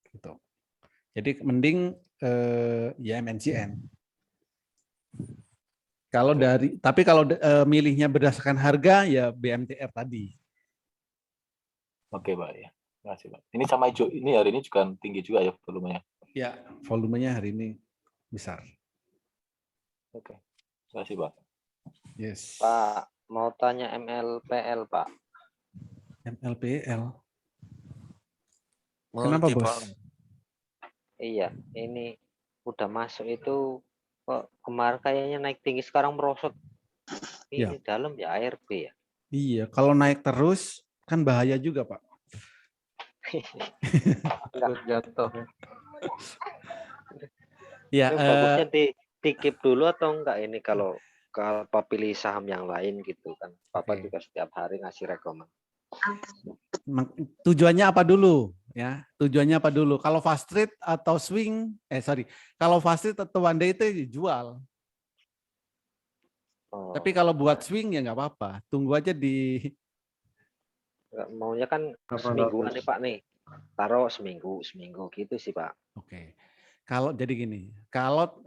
Gitu. Jadi mending ya MNCN. Tapi kalau milihnya berdasarkan harga ya BMTR tadi. Oke, Pak ya. Terima kasih, Pak. Ini sama hijau ini hari ini juga tinggi juga ya volumenya. Ya, volumenya hari ini besar. Oke. Terima kasih, Pak. Yes. Pak, mau tanya MLPL, Pak. MLPL. Kenapa, Bos? Iya, ini udah masuk itu kok kemarin kayaknya naik tinggi, sekarang merosot. Ini dalam ya ARB ya. Iya, kalau naik terus kan bahaya juga, Pak. Jatuh. Ya, bagusnya di keep dulu atau enggak ini kalau pilih saham yang lain gitu kan. Papa juga setiap hari ngasih rekomend. Tujuannya apa dulu ya? Tujuannya apa dulu? Kalau fast trade atau swing, kalau fast trade atau one day itu jual. Tapi kalau buat swing ya nggak apa-apa. Tunggu aja di. Maunya kan semingguan nih Pak nih. Taruh seminggu gitu sih Pak. Oke. Kalau jadi gini, kalau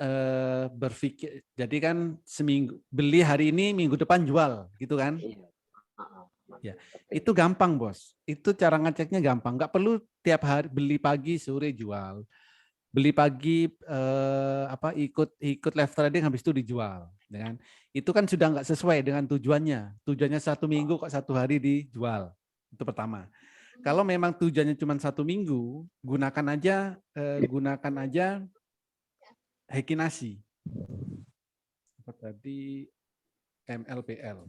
berpikir, jadi kan seminggu beli hari ini, minggu depan jual, gitu kan? Iya. Ya, itu gampang Bos. Itu cara ngeceknya gampang. Nggak perlu tiap hari beli pagi sore jual. Beli pagi ikut left trading habis itu dijual. Kan? Itu kan sudah nggak sesuai dengan tujuannya. Tujuannya 1 minggu kok 1 hari dijual. Itu pertama. Kalau memang tujuannya cuma 1 minggu, gunakan aja Hekinasi. Apa tadi MLPL.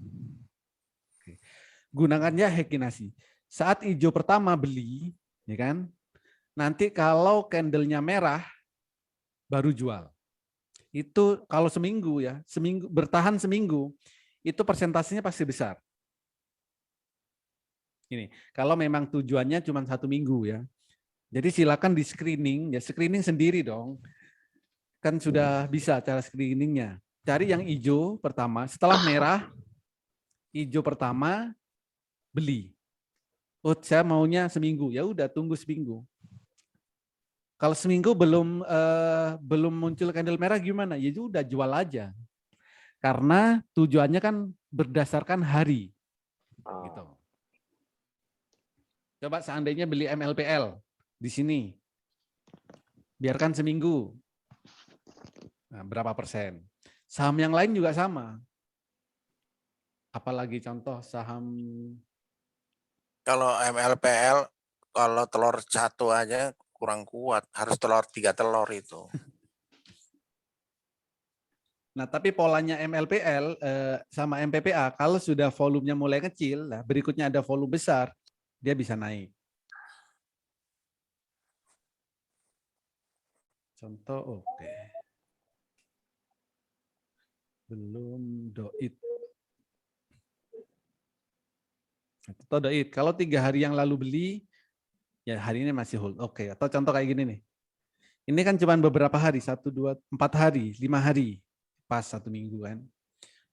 Oke. Gunakannya Hekinasi. Saat hijau pertama beli, ya kan? Nanti kalau candlenya merah baru jual. Itu kalau seminggu ya, bertahan seminggu, itu persentasenya pasti besar. Ini, kalau memang tujuannya cuma 1 minggu ya. Jadi silakan di screening, ya screening sendiri dong. Kan sudah bisa cara screeningnya. Cari yang hijau pertama, setelah merah, hijau pertama, beli. Oh, saya maunya seminggu. Ya udah tunggu seminggu. Kalau seminggu belum muncul candle merah gimana? Ya udah jual aja. Karena tujuannya kan berdasarkan hari. Gitu. Coba seandainya beli MLPL di sini. Biarkan seminggu. Nah, berapa persen? Saham yang lain juga sama. Apalagi contoh saham. Kalau MLPL, kalau telur 1 aja kurang kuat, harus 3 telur itu. Nah, tapi polanya MLPL sama MPPA, kalau sudah volumenya mulai kecil, nah berikutnya ada volume besar, dia bisa naik. Contoh, oke. Belum doit. Atau doit, kalau 3 hari yang lalu beli, ya hari ini masih hold. Oke, atau contoh kayak gini nih. Ini kan cuma beberapa hari, 1, 2, 4 hari, 5 hari. Pas 1 minggu kan.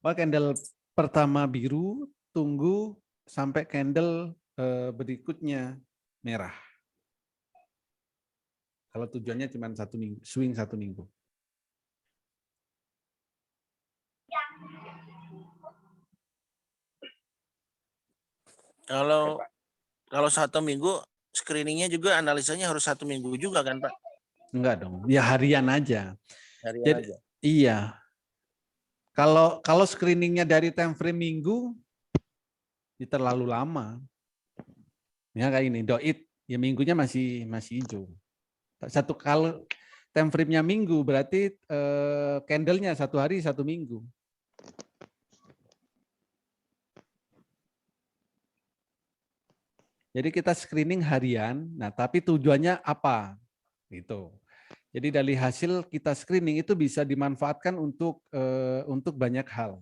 Oh, candle pertama biru, tunggu sampai candle berikutnya merah. Kalau tujuannya cuma 1 minggu, swing 1 minggu. Kalau 1 minggu screeningnya juga analisanya harus 1 minggu juga kan Pak? Enggak dong, ya harian aja. Harian Jadi, aja. Iya. Kalau screeningnya dari time frame minggu, ini terlalu lama. Ya kayak ini, doit, ya minggunya masih hijau. Kalau time frame-nya minggu, berarti candle-nya 1 hari 1 minggu. Jadi kita screening harian, nah tapi tujuannya apa? Gitu. Jadi dari hasil kita screening itu bisa dimanfaatkan untuk banyak hal.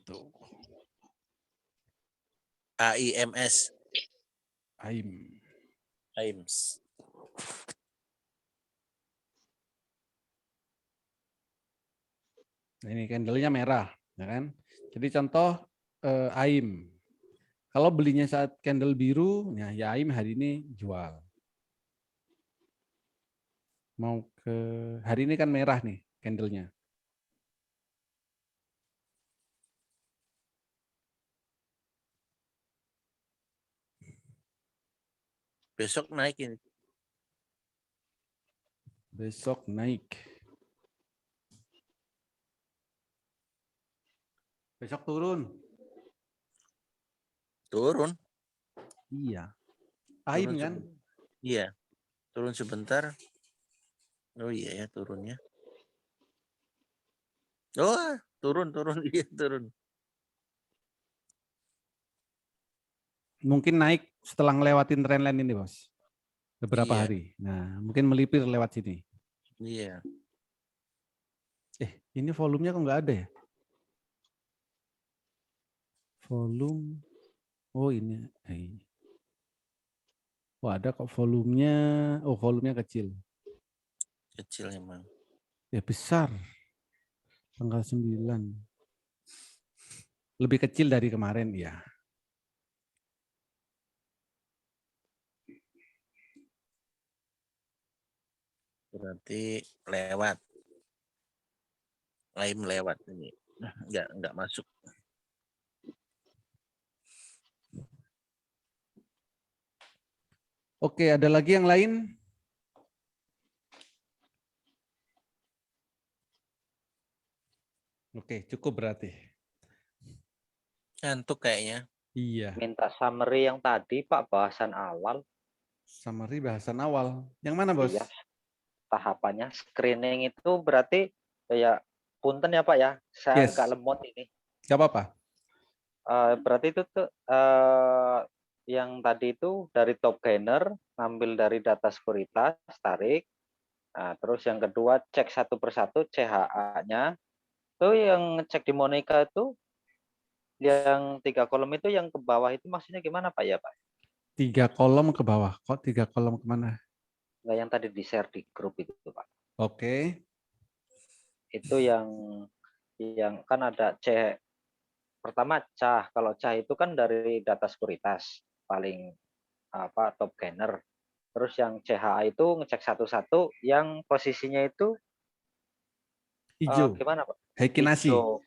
Tuh. AIMS. AIM. AIMS. Nah, ini candle-nya merah, ya kan? Jadi contoh AIM. Kalau belinya saat candle biru, ya AIM hari ini jual. Mau ke hari ini kan merah nih candle-nya. Besok naik ini. Besok naik. Besok turun. Turun. Iya. AIM Turun kan? Iya. Turun sebentar. Oh iya ya turunnya. Oh, turun. Iya, turun. Mungkin naik setelah ngelewatin trendline ini, Bos. Beberapa Iya. hari. Nah, mungkin melipir lewat sini. Iya. Ini volumenya kok nggak ada ya? Volume. Oh, ini. Oh, ada kok volumenya. Oh, volumenya kecil. Kecil emang. Ya, besar. Tanggal 9. Lebih kecil dari kemarin, ya. Berarti lewat. AIM lewat ini. Enggak masuk. Oke, ada lagi yang lain? Oke, cukup berarti. Ngantuk kayaknya. Iya. Minta summary yang tadi Pak, bahasan awal. Summary bahasan awal. Yang mana, Bos? Iya, tahapannya screening itu berarti ya punten ya Pak ya, saya Yes. agak lemot ini. Gak apa-apa. Berarti itu tuh yang tadi itu dari top gainer, ngambil dari data sekuritas, tarik. Nah, terus yang kedua cek satu persatu CHA-nya. Itu yang ngecek di Monica itu yang 3 kolom itu yang ke bawah itu maksudnya gimana Pak ya Pak? 3 kolom ke bawah. Kok 3 kolom kemana? Nggak yang tadi di share di grup itu Pak. Oke. Itu yang kan ada C pertama CAH. Kalau CAH itu kan dari data sekuritas paling top gainer. Terus yang CHA itu ngecek satu-satu yang posisinya itu Hijau. gimana Pak? Heikinasi. Hijau.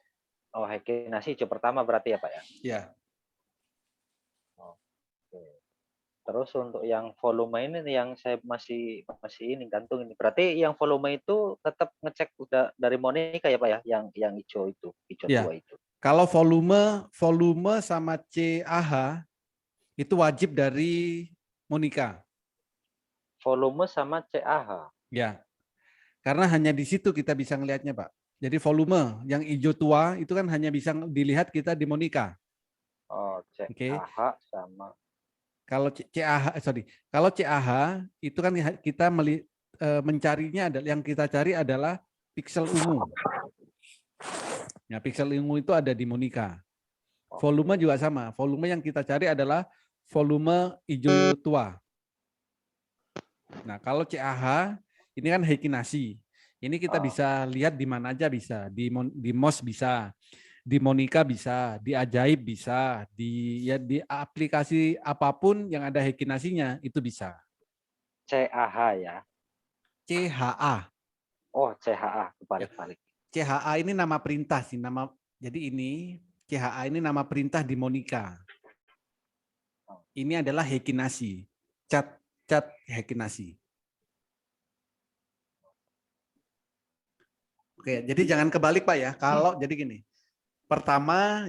Oh, heikinasi hijau pertama berarti ya Pak ya? Ya. Oke. Terus untuk yang volume ini yang saya masih ini gantung ini. Berarti yang volume itu tetap ngecek udah dari Monica ya Pak ya? Yang hijau itu, hijau Ya. tua itu. Kalau volume sama CAH itu wajib dari Monica. Volume sama CAH. Ya. Karena hanya di situ kita bisa ngelihatnya, Pak. Jadi volume yang hijau tua itu kan hanya bisa dilihat kita di Monica. Oh, CAH sama. Kalau kalau CAH itu kan kita mencarinya adalah yang kita cari adalah piksel ungu. Ya, piksel ungu itu ada di Monica. Volume juga sama. Volume yang kita cari adalah volume hijau tua. Nah, kalau CAH ini kan heikinasi. Ini kita bisa lihat di mana aja bisa. Di MOS bisa, di Monica bisa, di Ajaib bisa, di aplikasi apapun yang ada heikinasinya itu bisa. CAH ya. CHA. Oh, CHA balik-balik. CHA ini nama perintah sih, jadi ini CHA ini nama perintah di Monica. Ini adalah heikinasi. Cat heikinasi. Oke, jadi jangan kebalik Pak ya. Kalau jadi gini. Pertama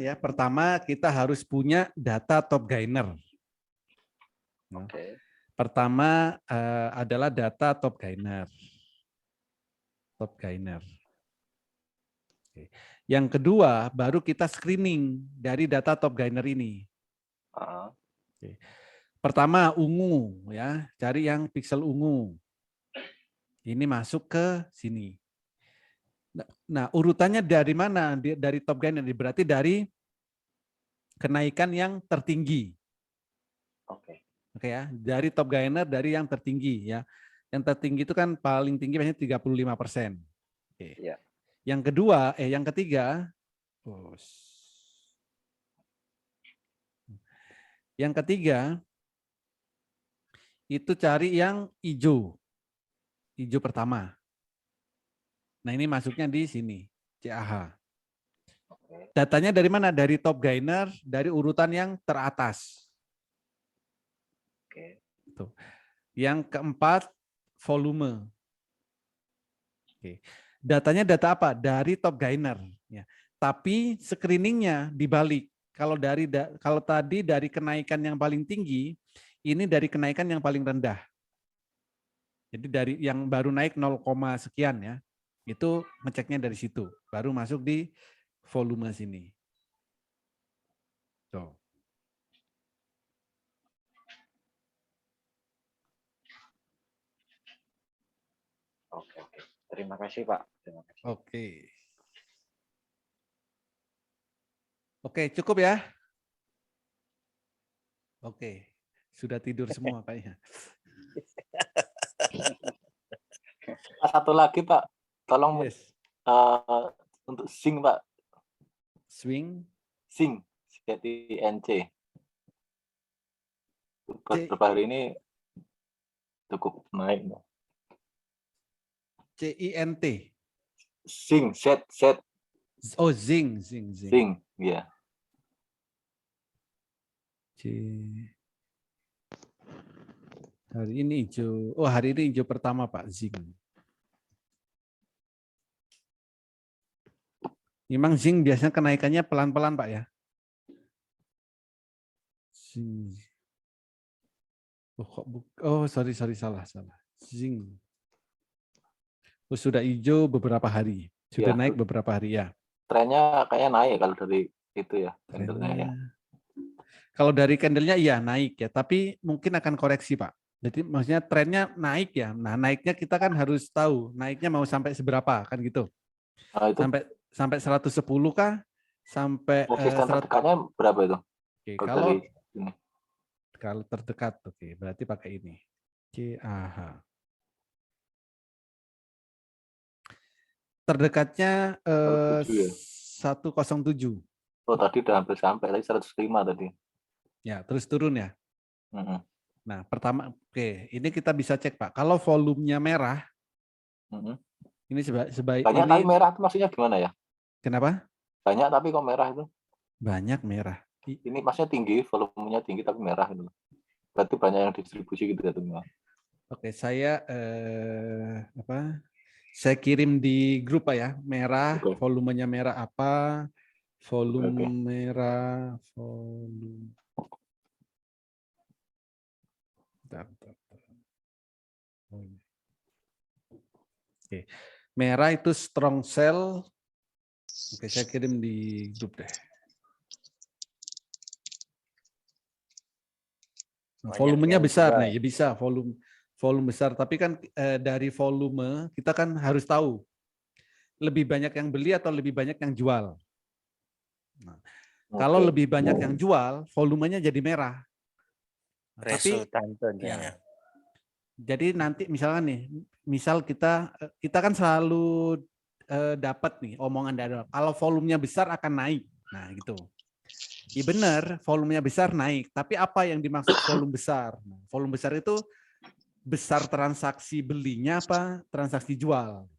kita harus punya data top gainer. Oke. Pertama adalah data top gainer. Top gainer. Oke. Yang kedua baru kita screening dari data top gainer ini. Oke. Pertama ungu ya, cari yang piksel ungu. Ini masuk ke sini. Nah, urutannya dari mana? Dari top gainer, berarti dari kenaikan yang tertinggi. Oke. Oke ya, dari top gainer dari yang tertinggi ya. Yang tertinggi itu kan paling tinggi biasanya 35%. Oke. Iya. Yang ketiga, yang ketiga itu cari yang hijau. Hijau pertama. Nah, ini masuknya di sini, CAH. Datanya dari mana? Dari top gainer, dari urutan yang teratas. Oke. Tuh. Yang keempat, volume. Oke. Datanya data apa? Dari top gainer. Ya. Tapi screeningnya dibalik. Kalau tadi dari kenaikan yang paling tinggi, ini dari kenaikan yang paling rendah. Jadi dari yang baru naik 0, sekian ya, itu ngeceknya dari situ. Baru masuk di volume sini. Tuh. Oke. Terima kasih, Pak. Terima kasih. Oke, cukup ya. Oke, sudah tidur semua kayaknya. Satu lagi Pak, tolong Yes. untuk sing Pak. Swing. Sing, ZINC. Beberapa hari ini cukup naik. CINT. Sing, Z. Oh, zing. Sing, ya. Hari ini hijau. Oh, hari ini hijau pertama Pak, zing. Memang zing biasanya kenaikannya pelan-pelan Pak ya. Zing. Sorry, salah. Zing. Oh, sudah hijau beberapa hari. Sudah naik beberapa hari ya. Trennya kayaknya naik kalau dari itu ya. Ya. Kalau dari candlenya iya naik ya, tapi mungkin akan koreksi Pak. Jadi maksudnya trennya naik ya. Nah, naiknya kita kan harus tahu naiknya mau sampai seberapa kan gitu. Itu. Sampai 110 kah? Sampai resisten terdekatnya berapa itu? Oke, kalau terdekat oke, berarti pakai ini. CAH. Terdekatnya 107. Oh, tadi udah hampir sampai, tadi 105 tadi. Ya, terus turun ya. Nah, pertama, ini kita bisa cek Pak. Kalau volumenya merah, ini sebaik banyak ini. Tapi merah itu maksudnya gimana ya? Kenapa? Banyak tapi kok merah itu? Banyak merah. Ini maksudnya tinggi, volumenya tinggi tapi merah itu. Berarti banyak yang distribusi gitu ya teman. Oke, saya saya kirim di grup Pak ya. Merah, volumenya merah apa? Volume merah, volume. Oke. Merah itu strong sell. Oke, saya kirim di grup deh. Nah, volumenya besar nih, ya bisa volume besar. Tapi kan dari volume kita kan harus tahu lebih banyak yang beli atau lebih banyak yang jual. Nah, kalau lebih banyak yang jual, volumenya jadi merah. Nah, tapi ya, jadi nanti misalnya nih, misal kita kan selalu dapat nih omongan dari orang, kalau volumenya besar akan naik. Nah, gitu. Iya benar, volumenya besar naik. Tapi apa yang dimaksud volume besar? Nah, volume besar itu besar transaksi belinya apa transaksi jual.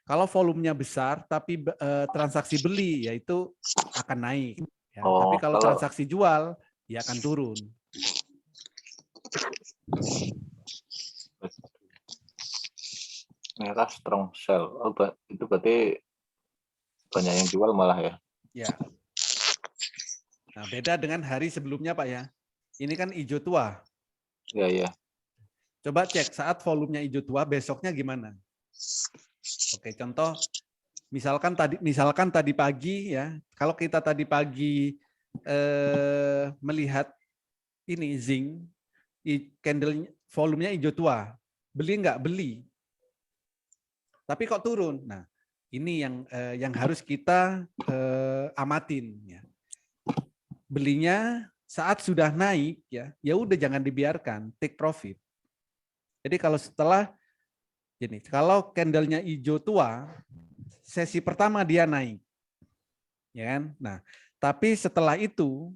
Kalau volumenya besar tapi transaksi beli yaitu akan naik. Ya. Tapi kalau transaksi jual ya akan turun. Merah strong sell. Oh, itu berarti banyak yang jual malah ya? Ya. Nah, beda dengan hari sebelumnya Pak ya. Ini kan hijau tua. Iya. Coba cek saat volumenya hijau tua, besoknya gimana? Oke, contoh misalkan tadi pagi ya. Kalau kita tadi pagi melihat ini zinc, candle volumenya hijau tua, beli nggak? Beli. Tapi kok turun? Nah, ini yang harus kita amatin ya. belinya saat sudah naik ya, ya udah jangan dibiarkan, take profit. Jadi kalau candlenya hijau tua, sesi pertama dia naik. Ya kan? Nah, tapi setelah itu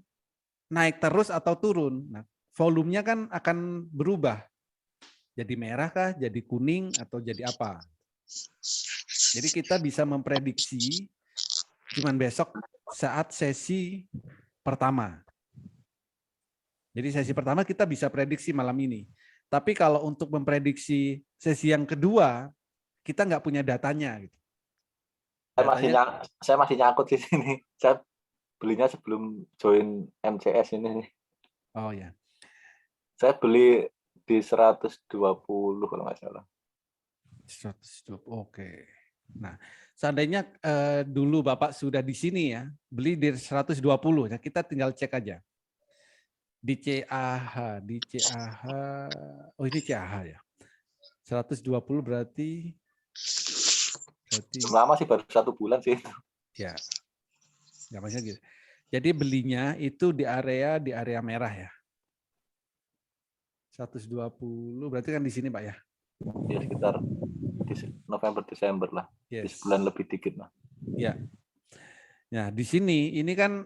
naik terus atau turun. Nah, volumenya kan akan berubah. Jadi merah kah, jadi kuning atau jadi apa? Jadi kita bisa memprediksi cuman besok saat sesi pertama. Jadi sesi pertama kita bisa prediksi malam ini. Tapi kalau untuk memprediksi sesi yang kedua, kita nggak punya datanya. Gitu. Saya masih nyangkut di sini. Saya belinya sebelum join MCS ini. Oh ya. Saya beli di 120 kalau nggak salah. 120, oke. Nah, seandainya dulu Bapak sudah di sini ya, beli di 120, ya kita tinggal cek aja. Di CAH, oh ini CAH ya. 120 berarti lama sih, baru 1 bulan sih. Ya, nggak maksudnya gitu. Jadi belinya itu di area merah ya. 120 berarti kan di sini Pak ya? Ya sekitar di November Desember lah. Di sebulan lebih dikit lah. Ya. Nah di sini ini kan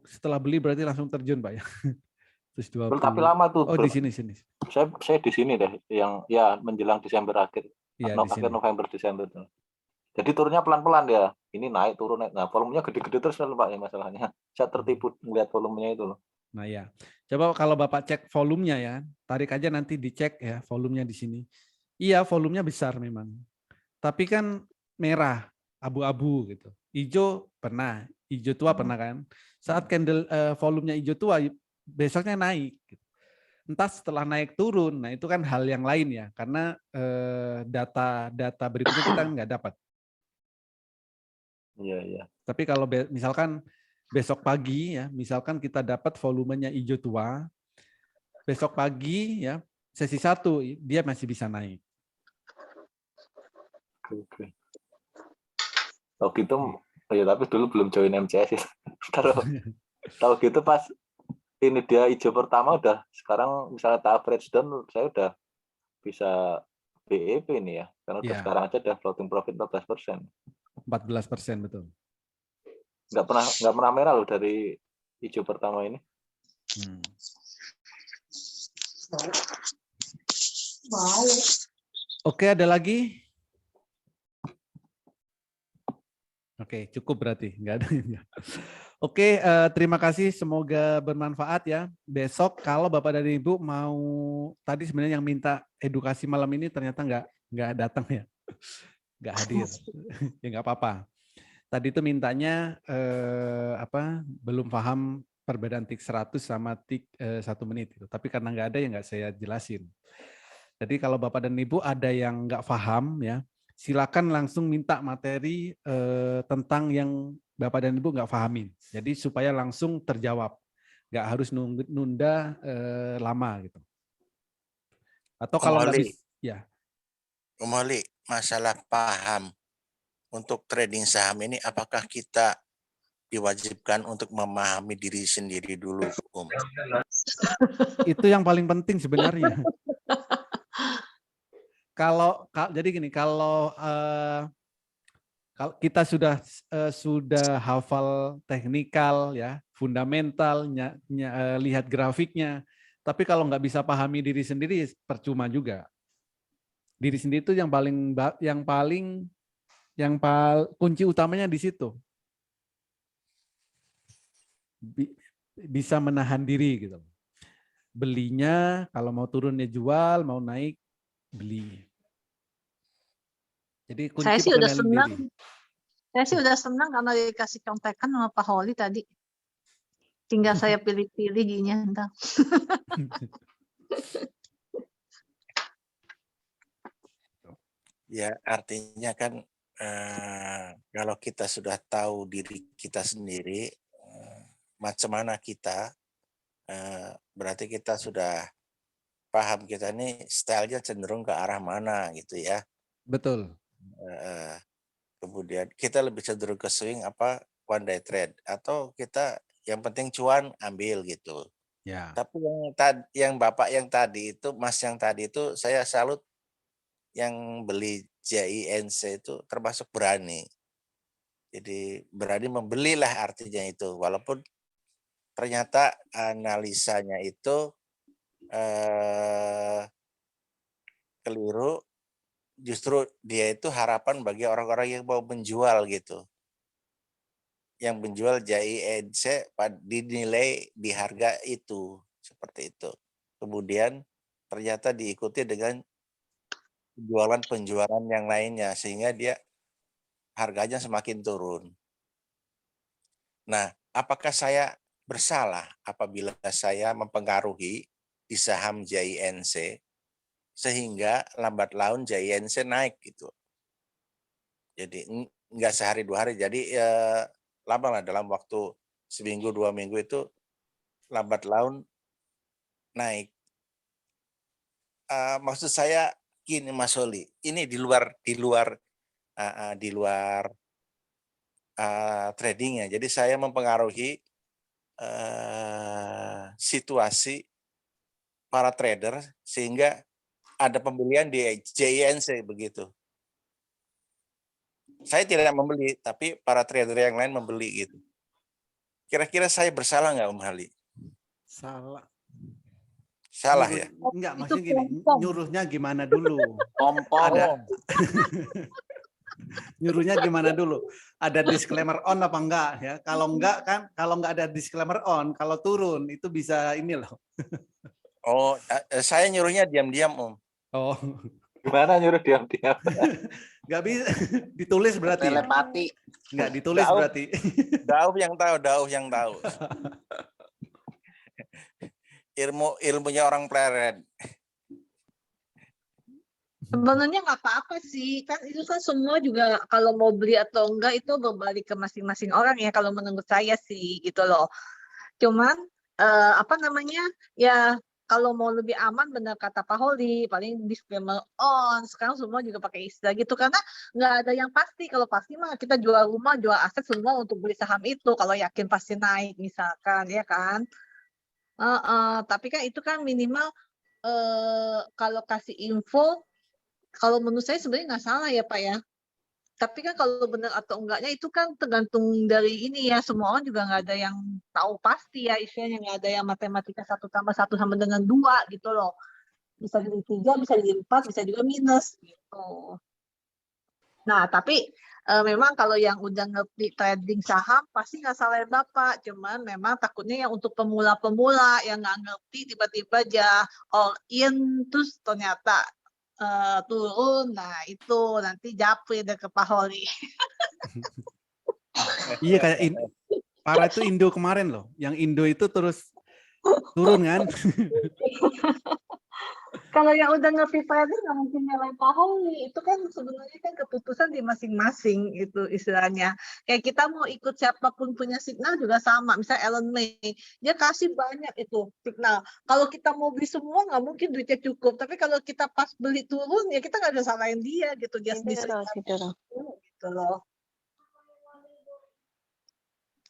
setelah beli berarti langsung terjun Pak ya. 120. Tapi lama tuh. Oh di sini. Saya di sini deh, yang ya menjelang Desember akhir. Ya, akhir November Desember tuh. Jadi turunnya pelan-pelan ya. Ini naik turun naik. Nah volumenya gede-gede terus kan Pak ya masalahnya. Saya tertipu melihat volumenya itu loh. Nah ya, coba kalau Bapak cek volumenya ya, tarik aja nanti dicek ya volumenya di sini. Iya volumenya besar memang, tapi kan merah, abu-abu gitu. Hijau pernah, hijau tua pernah kan. Saat candle volumenya hijau tua, besoknya naik. Gitu. Entah setelah naik turun, nah itu kan hal yang lain ya, karena data berikutnya kita nggak dapat. Iya. Tapi kalau misalkan besok pagi ya, misalkan kita dapat volumenya hijau tua, besok pagi ya sesi 1 dia masih bisa naik. Oke. Oh gitu, ya tapi dulu belum join MCS. Tahu gitu pas ini dia hijau pertama udah sekarang misalnya tak average down saya udah bisa BEP ini ya, karena udah sekarang aja udah floating profit 14%. 14% betul. Nggak pernah merah loh dari hijau pertama ini. Oke, ada lagi? Oke, cukup berarti. Nggak ada. Oke, terima kasih. Semoga bermanfaat ya. Besok kalau Bapak dan Ibu mau, tadi sebenarnya yang minta edukasi malam ini ternyata nggak datang ya. Nggak hadir. Ya nggak apa-apa. Tadi itu mintanya belum paham perbedaan tik 100 sama tik 1 menit. Gitu. Tapi karena nggak ada ya nggak saya jelasin. Jadi kalau Bapak dan Ibu ada yang nggak paham ya, silakan langsung minta materi tentang yang Bapak dan Ibu nggak pahamin. Jadi supaya langsung terjawab, nggak harus nunda lama gitu. Atau kalau nggak bisa, ya. Om Oli, masalah paham untuk trading saham ini, apakah kita diwajibkan untuk memahami diri sendiri dulu, Om? Itu yang paling penting sebenarnya. Jadi gini, kalau kita sudah hafal teknikal ya, fundamental, lihat grafiknya, tapi kalau nggak bisa pahami diri sendiri percuma juga. Diri sendiri itu yang kunci utamanya di situ. Bisa menahan diri gitu. Belinya kalau mau turunnya jual, mau naik beli. Jadi kunci Saya sih udah senang. diri. Saya sih udah senang karena dikasih contekan sama Pak Holi tadi. Tinggal saya pilih-pilih gini entah. Ya artinya kan kalau kita sudah tahu diri kita sendiri, macam mana kita, berarti kita sudah paham kita ini stylenya cenderung ke arah mana gitu ya. Betul. Kemudian kita lebih cenderung ke swing apa one day trade, atau kita yang penting cuan ambil gitu. Ya. Tapi yang Bapak yang tadi itu, Mas yang tadi itu saya salut, yang beli JINC itu termasuk berani. Jadi berani membelilah artinya itu, walaupun ternyata analisanya itu keliru. Justru dia itu harapan bagi orang-orang yang mau menjual gitu. Yang menjual JINC dinilai di harga itu, seperti itu. Kemudian ternyata diikuti dengan penjualan yang lainnya, sehingga dia harganya semakin turun. Nah, apakah saya bersalah apabila saya mempengaruhi di saham JINC sehingga lambat laun JINC naik gitu? Jadi enggak sehari 2 hari, jadi lama lah, dalam waktu seminggu 2 minggu itu lambat laun naik. Maksud saya gini Mas Holi, ini di luar tradingnya. Jadi saya mempengaruhi situasi para trader sehingga ada pembelian di JINC begitu. Saya tidak membeli, tapi para trader yang lain membeli gitu. Kira-kira saya bersalah nggak Om Hali? Salah. Salah ya? Enggak, maksudnya gini, nyuruhnya gimana dulu? Ada. Nyuruhnya gimana dulu? Ada disclaimer on apa enggak ya? Kalau enggak kan, kalau enggak ada disclaimer on, kalau turun itu bisa ini loh. Oh, saya nyuruhnya diam-diam Om. Oh. Gimana nyuruh diam-diam? Enggak bisa ditulis berarti. Telepati. Enggak ditulis berarti. Dauh yang tahu. Ilmunya orang pleret. Sebenarnya nggak apa-apa sih, kan itu kan semua juga kalau mau beli atau enggak itu berbalik ke masing-masing orang ya, kalau menurut saya sih gitu loh. Cuman apa namanya ya, kalau mau lebih aman benar kata Pak Holi, paling disclaimer on. Sekarang semua juga pakai istilah gitu karena nggak ada yang pasti. Kalau pasti mah kita jual rumah, jual aset semua untuk beli saham itu. Kalau yakin pasti naik misalkan ya kan. Tapi kan itu kan minimal kalau kasih info. Kalau menurut saya sebenarnya nggak salah ya Pak ya. Tapi kan kalau benar atau enggaknya itu kan tergantung dari ini ya. Semua orang juga nggak ada yang tahu pasti ya, istilahnya nggak ada yang matematika 1+1 sama dengan 2 gitu loh. Bisa jadi 3, bisa jadi 4, bisa juga minus gitu. Nah tapi memang kalau yang udah ngerti trading saham pasti nggak salah ya Bapak. Cuman memang takutnya yang untuk pemula-pemula yang nggak ngerti tiba-tiba aja all in terus ternyata turun, nah itu nanti japri deh ke Pak Holi. Iya kayak parah itu Indo kemarin loh, yang Indo itu terus turun kan? Kalau yang udah ngerti trading nggak mungkin nyalain Pak Holi, itu kan sebenarnya kan keputusan di masing-masing itu istilahnya. Kayak kita mau ikut siapapun punya signal juga sama, misalnya Elon May, dia kasih banyak itu signal. Kalau kita mau beli semua nggak mungkin duitnya cukup, tapi kalau kita pas beli turun ya kita nggak ada salahin dia gitu, dia bisa gitu loh.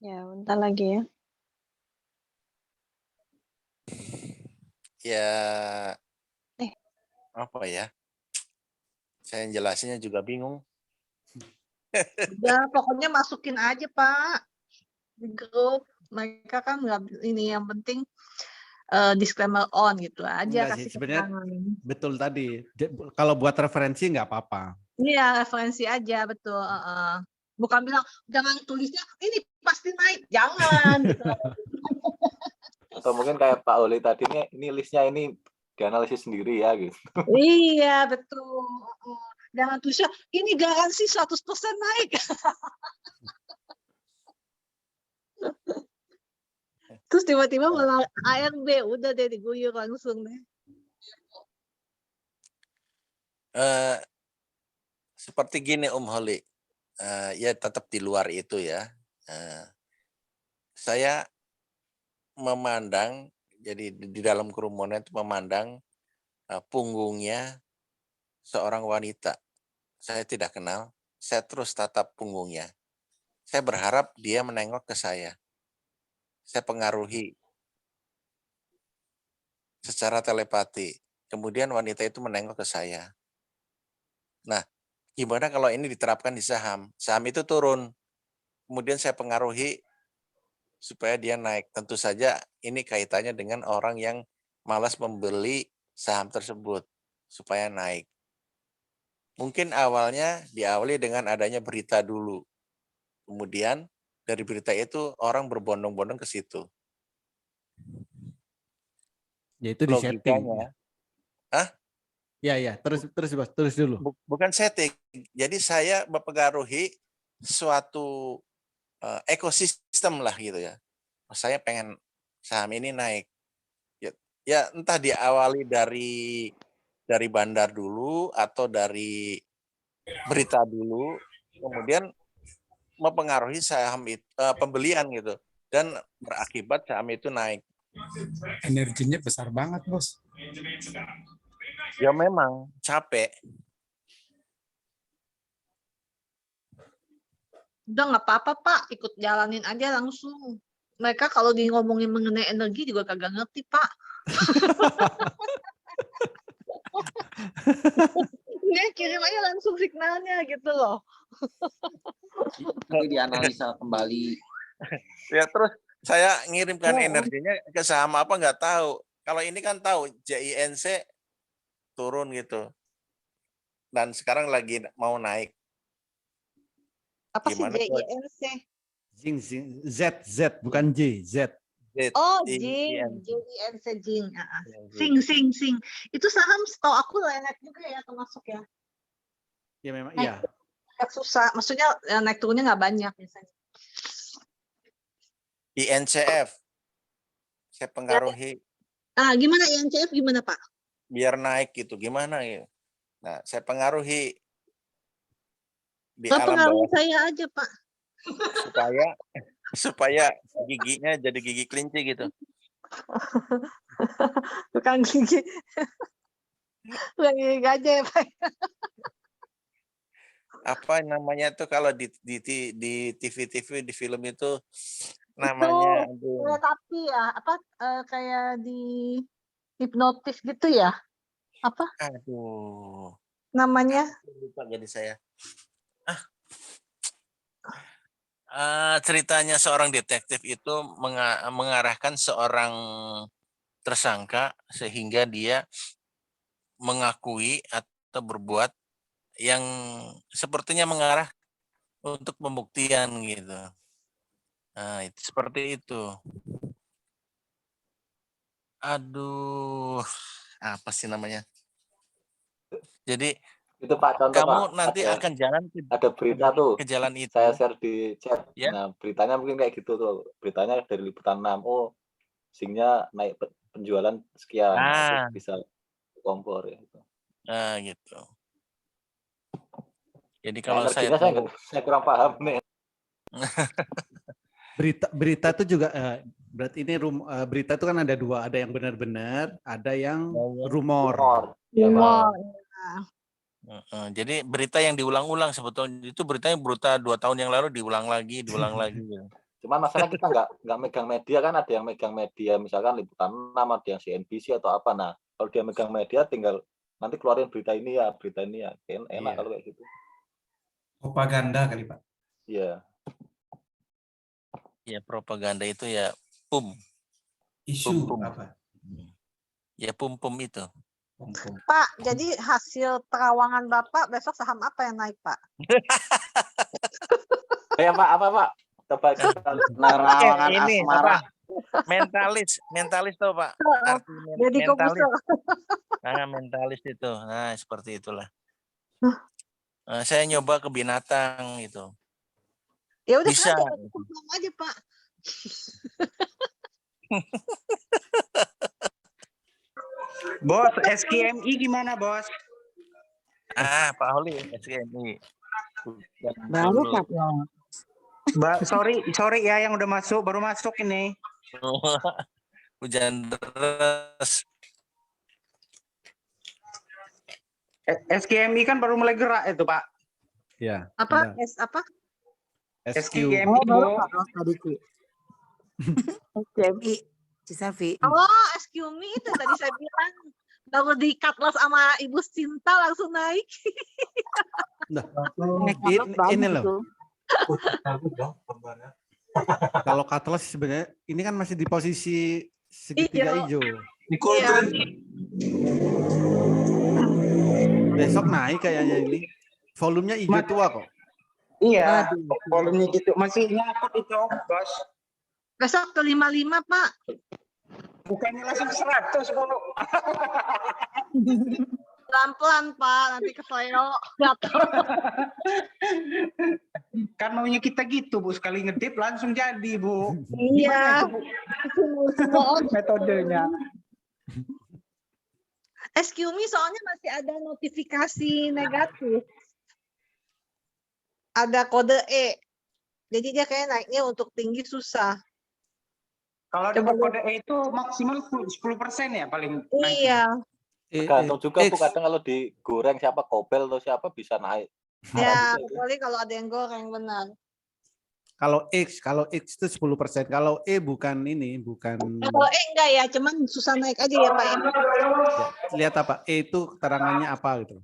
Ya, bentar lagi ya. Ya, apa ya? Saya jelasinnya juga bingung. Ya pokoknya masukin aja Pak di grup. Mereka kan nggak ini, yang penting disclaimer on gitu aja. Enggak sih, kasih sebenarnya keterangan. betul tadi. Kalau buat referensi nggak apa-apa. Iya referensi aja betul. Bukan bilang jangan tulisnya ini pasti naik, jangan gitu. Atau mungkin kayak Pak Oli tadi ini listnya ini dianalisis sendiri ya gitu. Iya betul. Jangan tulisnya ini garansi 100% naik. Terus tiba-tiba malah ARB, udah deh diguyur langsung deh. Seperti gini Om Holi, ya tetap di luar itu ya. Saya memandang, jadi di dalam kerumunan itu memandang punggungnya seorang wanita. Saya tidak kenal, saya terus tatap punggungnya. Saya berharap dia menengok ke saya. Saya pengaruhi secara telepati. Kemudian wanita itu menengok ke saya. Nah, gimana kalau ini diterapkan di saham? Saham itu turun. Kemudian saya pengaruhi supaya dia naik. Tentu saja ini kaitannya dengan orang yang malas membeli saham tersebut supaya naik. Mungkin awalnya diawali dengan adanya berita dulu. Kemudian dari berita itu orang berbondong-bondong ke situ. Ya itu di setting. Logikanya. Hah? Ya, terus Bos, terus dulu. Bukan setting. Jadi saya mempengaruhi suatu ekosistem lah gitu ya. Saya pengen saham ini naik. Ya entah diawali dari bandar dulu atau dari berita dulu, kemudian mempengaruhi saham itu, pembelian gitu, dan berakibat saham itu naik. Energinya besar banget, Bos. Ya memang capek. Udah nggak apa-apa Pak, ikut jalanin aja langsung. Mereka kalau di ngomongin mengenai energi juga kagak ngerti Pak. Dia kirim aja langsung signalnya gitu loh. Itu dianalisa kembali. Ya terus saya ngirimkan energinya ke saham apa nggak tahu. Kalau ini kan tahu JINC turun gitu. Dan sekarang lagi mau naik. Apa Gimana sih JINC? Z, bukan J, Z. Oh, Jing, JINC Jing. Sing. Itu saham setahu aku naik juga ya termasuk ya. Ya memang Naik, iya. agak susah. Maksudnya naik turunnya nggak banyak biasanya. INCF. Saya pengaruhi Gimana INCF gimana Pak? biar naik gitu. Gimana gitu. Nah, saya pengaruhi di Nggak alam pengaruh bawah saya aja Pak. supaya giginya jadi gigi kelinci gitu. Tukang gigi. Tukang gigi gajah ya Pak. Apa namanya tuh kalau di TV di film itu namanya Itu tapi ya apa kayak di hipnotis gitu ya? Apa aduh namanya? lupa jadi saya. Ceritanya seorang detektif itu mengarahkan seorang tersangka sehingga dia mengakui atau berbuat yang sepertinya mengarah untuk pembuktian gitu. Nah, itu seperti itu. Aduh, apa sih namanya? Jadi Itu Pak contoh kamu Pak, nanti akan jalan ada berita tuh. ke jalan itu. Saya share di chat. Ya? Nah, beritanya mungkin kayak gitu tuh. Beritanya dari liputan 6. Oh, Singnya naik penjualan sekian. Nah, itu bisa kompor ya. Nah, gitu. Jadi Nah, kalau saya tahu saya kurang paham nih. Berita itu juga berarti ini berita itu kan ada dua, ada yang benar-benar, ada yang rumor. Rumor. Jadi berita yang diulang-ulang sebetulnya itu beritanya berita 2 tahun yang lalu diulang lagi. Gitu. Cuman masalah kita nggak megang media kan, ada yang megang media misalkan liputan 6, ada yang CNBC atau apa. Nah, kalau dia megang media tinggal nanti keluarin berita ini ya. Enak kalau kayak gitu. Propaganda kali Pak. Iya. Ya propaganda itu ya Isu apa? Ya pum itu. Pak, jadi hasil terawangan Bapak besok saham apa yang naik Pak? Ya Pak, apa Pak? Coba Nerawangan ini asmara. Mentalis tuh Pak. Arti Jadi mentalis. Mentalis itu. Nah, seperti itulah. Saya nyoba ke binatang gitu. Ya udah Bisa. aja Pak. Bos, SKMI gimana bos? Pak Holi SKMI. Baru Pak. Sorry ya yang udah masuk, baru masuk ini. Hujan deras. SKMI kan baru mulai gerak itu Pak. Ya. Apa? Benar. Apa? SQ. SKMI, Oh, baru Bu. cut loss tadi, Ci. SKMI, Ci Selvi. Oh, excuse me itu tadi saya bilang baru di cut loss sama Ibu Sinta langsung naik. Nah, Naik cut loss banyak ini loh. itu. Kalau cut loss sebenarnya ini kan masih di posisi segitiga hijau. Iya. Besok naik kayaknya ini. Volumenya hijau tua kok. Iya, Waduh. volumenya gitu. Masih nyangkut itu, Bos. Besok ke 55, Pak. Bukannya langsung 100, Bu. Pelan-pelan, Pak. Nanti kesleo. Kan maunya kita gitu, Bu. Sekali ngedip langsung jadi, Bu. Iya. Gimana itu, Bu? Metodenya. Excuse me, soalnya masih ada notifikasi negatif. Ada kode E. Jadi dia kayak naiknya untuk tinggi susah. Kalau ada Coba kode E itu maksimal 10% ya paling naik. Iya. Tergantung juga Bu, kadang kalau digoreng siapa Kobel atau siapa bisa naik. Ya, kecuali kalau ada yang goreng benar. Kalau X itu 10%. Kalau E bukan ini, bukan. Kalau E enggak ya, cuman susah naik aja ya, Pak. Ya. Ya, lihat apa? E itu keterangannya apa gitu.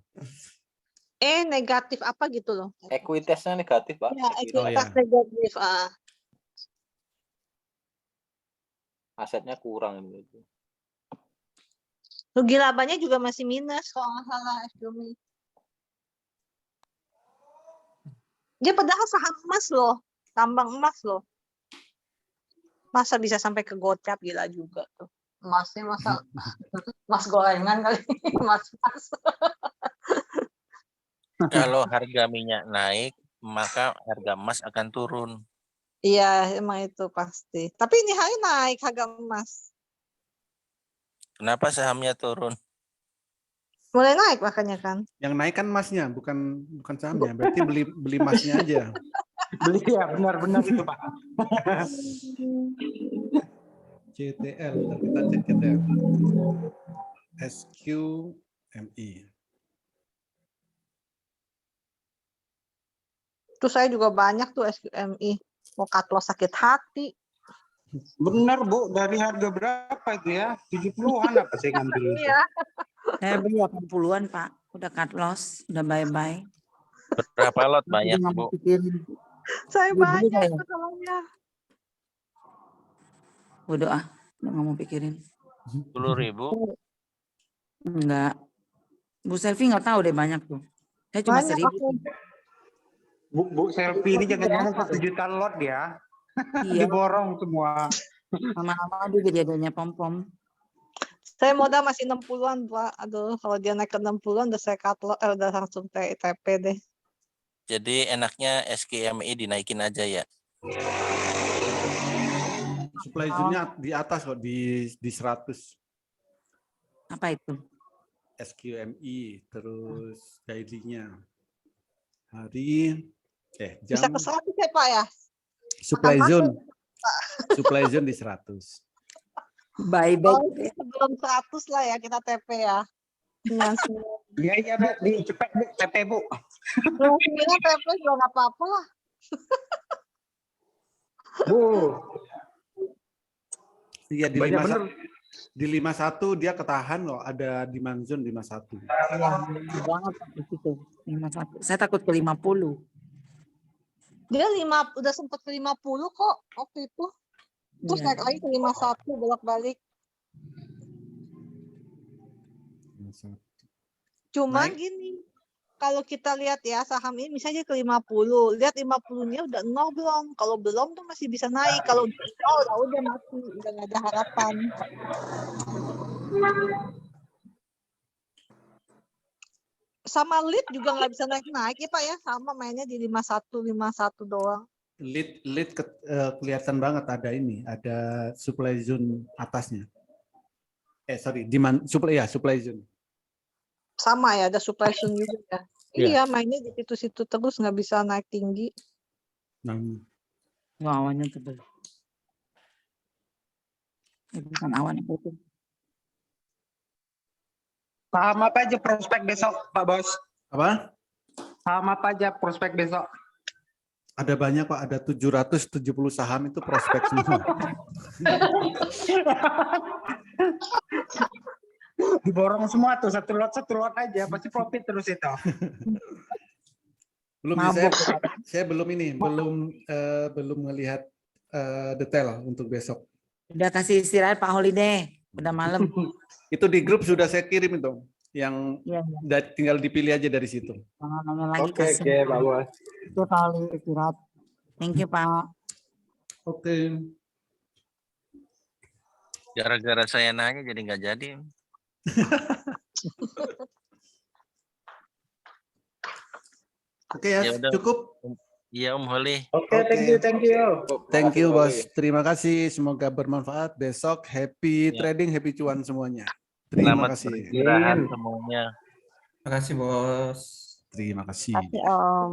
E negatif apa gitu loh. Ekuitasnya negatif, Pak. Ya, Oh, ekuitas ya. negatif. Asetnya kurang gitu. Rugi labanya juga masih minus kalau nggak salah, excuse me. Dia padahal saham emas loh, tambang emas loh. Masa bisa sampai ke gocap, gila juga tuh. Emasnya masa emas gorengan kali, emas. Kalau harga minyak naik, maka harga emas akan turun. Iya, emang itu pasti. Tapi ini hari naik harga emas. Kenapa sahamnya turun? Mulai naik makanya kan. Yang naik kan emasnya, bukan sahamnya. Berarti beli emasnya aja. Beli ya, benar-benar itu, Pak. CTL, ntar kita cek CTL. SQMI. Terus saya juga banyak tuh SQMI. Mau cut loss sakit hati. Benar, Bu. Dari harga berapa itu ya? 70-an apa saya ngambil itu? Iya. Saya beli 80-an, Pak. Udah cut loss, udah bye-bye. Berapa lot banyak, Nggak mau Bu? pikirin. Saya Beli banyak saya. masalahnya. Udah nggak mau pikirin. 10.000. Enggak. Bu Selvi nggak tahu deh banyak tuh. Saya cuma Banyak 1.000. aku. Bu Selfie ini jangan-jangan 1 juta lot ya. Iya. Diborong semua. Lama-lama dia jadi adanya pom-pom. Saya modal masih 60-an, Pak. Aduh, kalau dia naik ke 60-an udah saya cut loss, udah langsung TP deh. Jadi enaknya SKMI dinaikin aja ya. Supply zone-nya di atas kok, di 100. Apa itu? SQMI, terus daily-nya. Hari, Bisa jam, ke 100 ya, Pak ya? supply Makan zone. masuk. Supply zone di 100. Buyback. Oh, sebelum 100 lah ya kita TP ya. 99 Iya, Bu. Di cepet, Bu. TP, Bu. TP juga nggak apa-apa lah. Bu. Iya, di Banyak 51, bener. di 51 dia ketahan loh, ada demand zone 51. Iya, banget di situ. 51. Saya takut ke 50. Dia udah sempat ke 50 kok waktu itu. Terus Iya. naik lagi ke 51 bolak-balik. Cuman Naik. gini, kalau kita lihat ya saham ini misalnya ke 50, lihat 50-nya udah nol belum? Kalau belum tuh masih bisa naik. Kalau udah mati, udah nggak ada harapan. Sama lead juga nggak bisa naik-naik ya Pak ya, sama mainnya di 51 doang. Lead kelihatan banget ada ini, ada supply zone atasnya. Demand supply zone. Sama ya, ada supply zone juga ya. Iya. Iya, mainnya di situ-situ terus nggak bisa naik tinggi. Wah, awannya tebal. Bukan awan itu. Saham apa aja prospek besok, Pak Bos? Apa? Saham apa aja prospek besok? Ada banyak Pak, ada 770 saham itu prospek semua. Diborong semua tuh satu lot aja pasti profit terus itu. Belum Mabuk. saya belum melihat detail untuk besok. Udah kasih istirahat Pak Holi deh. Udah malam. Itu di grup sudah saya kirim itu, yang Iya, tinggal dipilih aja dari situ. jangan nanya lagi Oke, kasih. Pak Bos. Itu Pak Holi istirahat. Thank you Pak. Oke. Gara-gara saya nanya jadi nggak jadi. Oke ya, Ya udah. cukup. Iya Om Holi. Oke, thank you. Thank you Bos. Terima kasih. Semoga bermanfaat. Besok happy Ya. trading, happy cuan semuanya. Terima Selamat kasih. beristirahat semuanya. Terima kasih, Bos. Terima kasih. Kasih Om.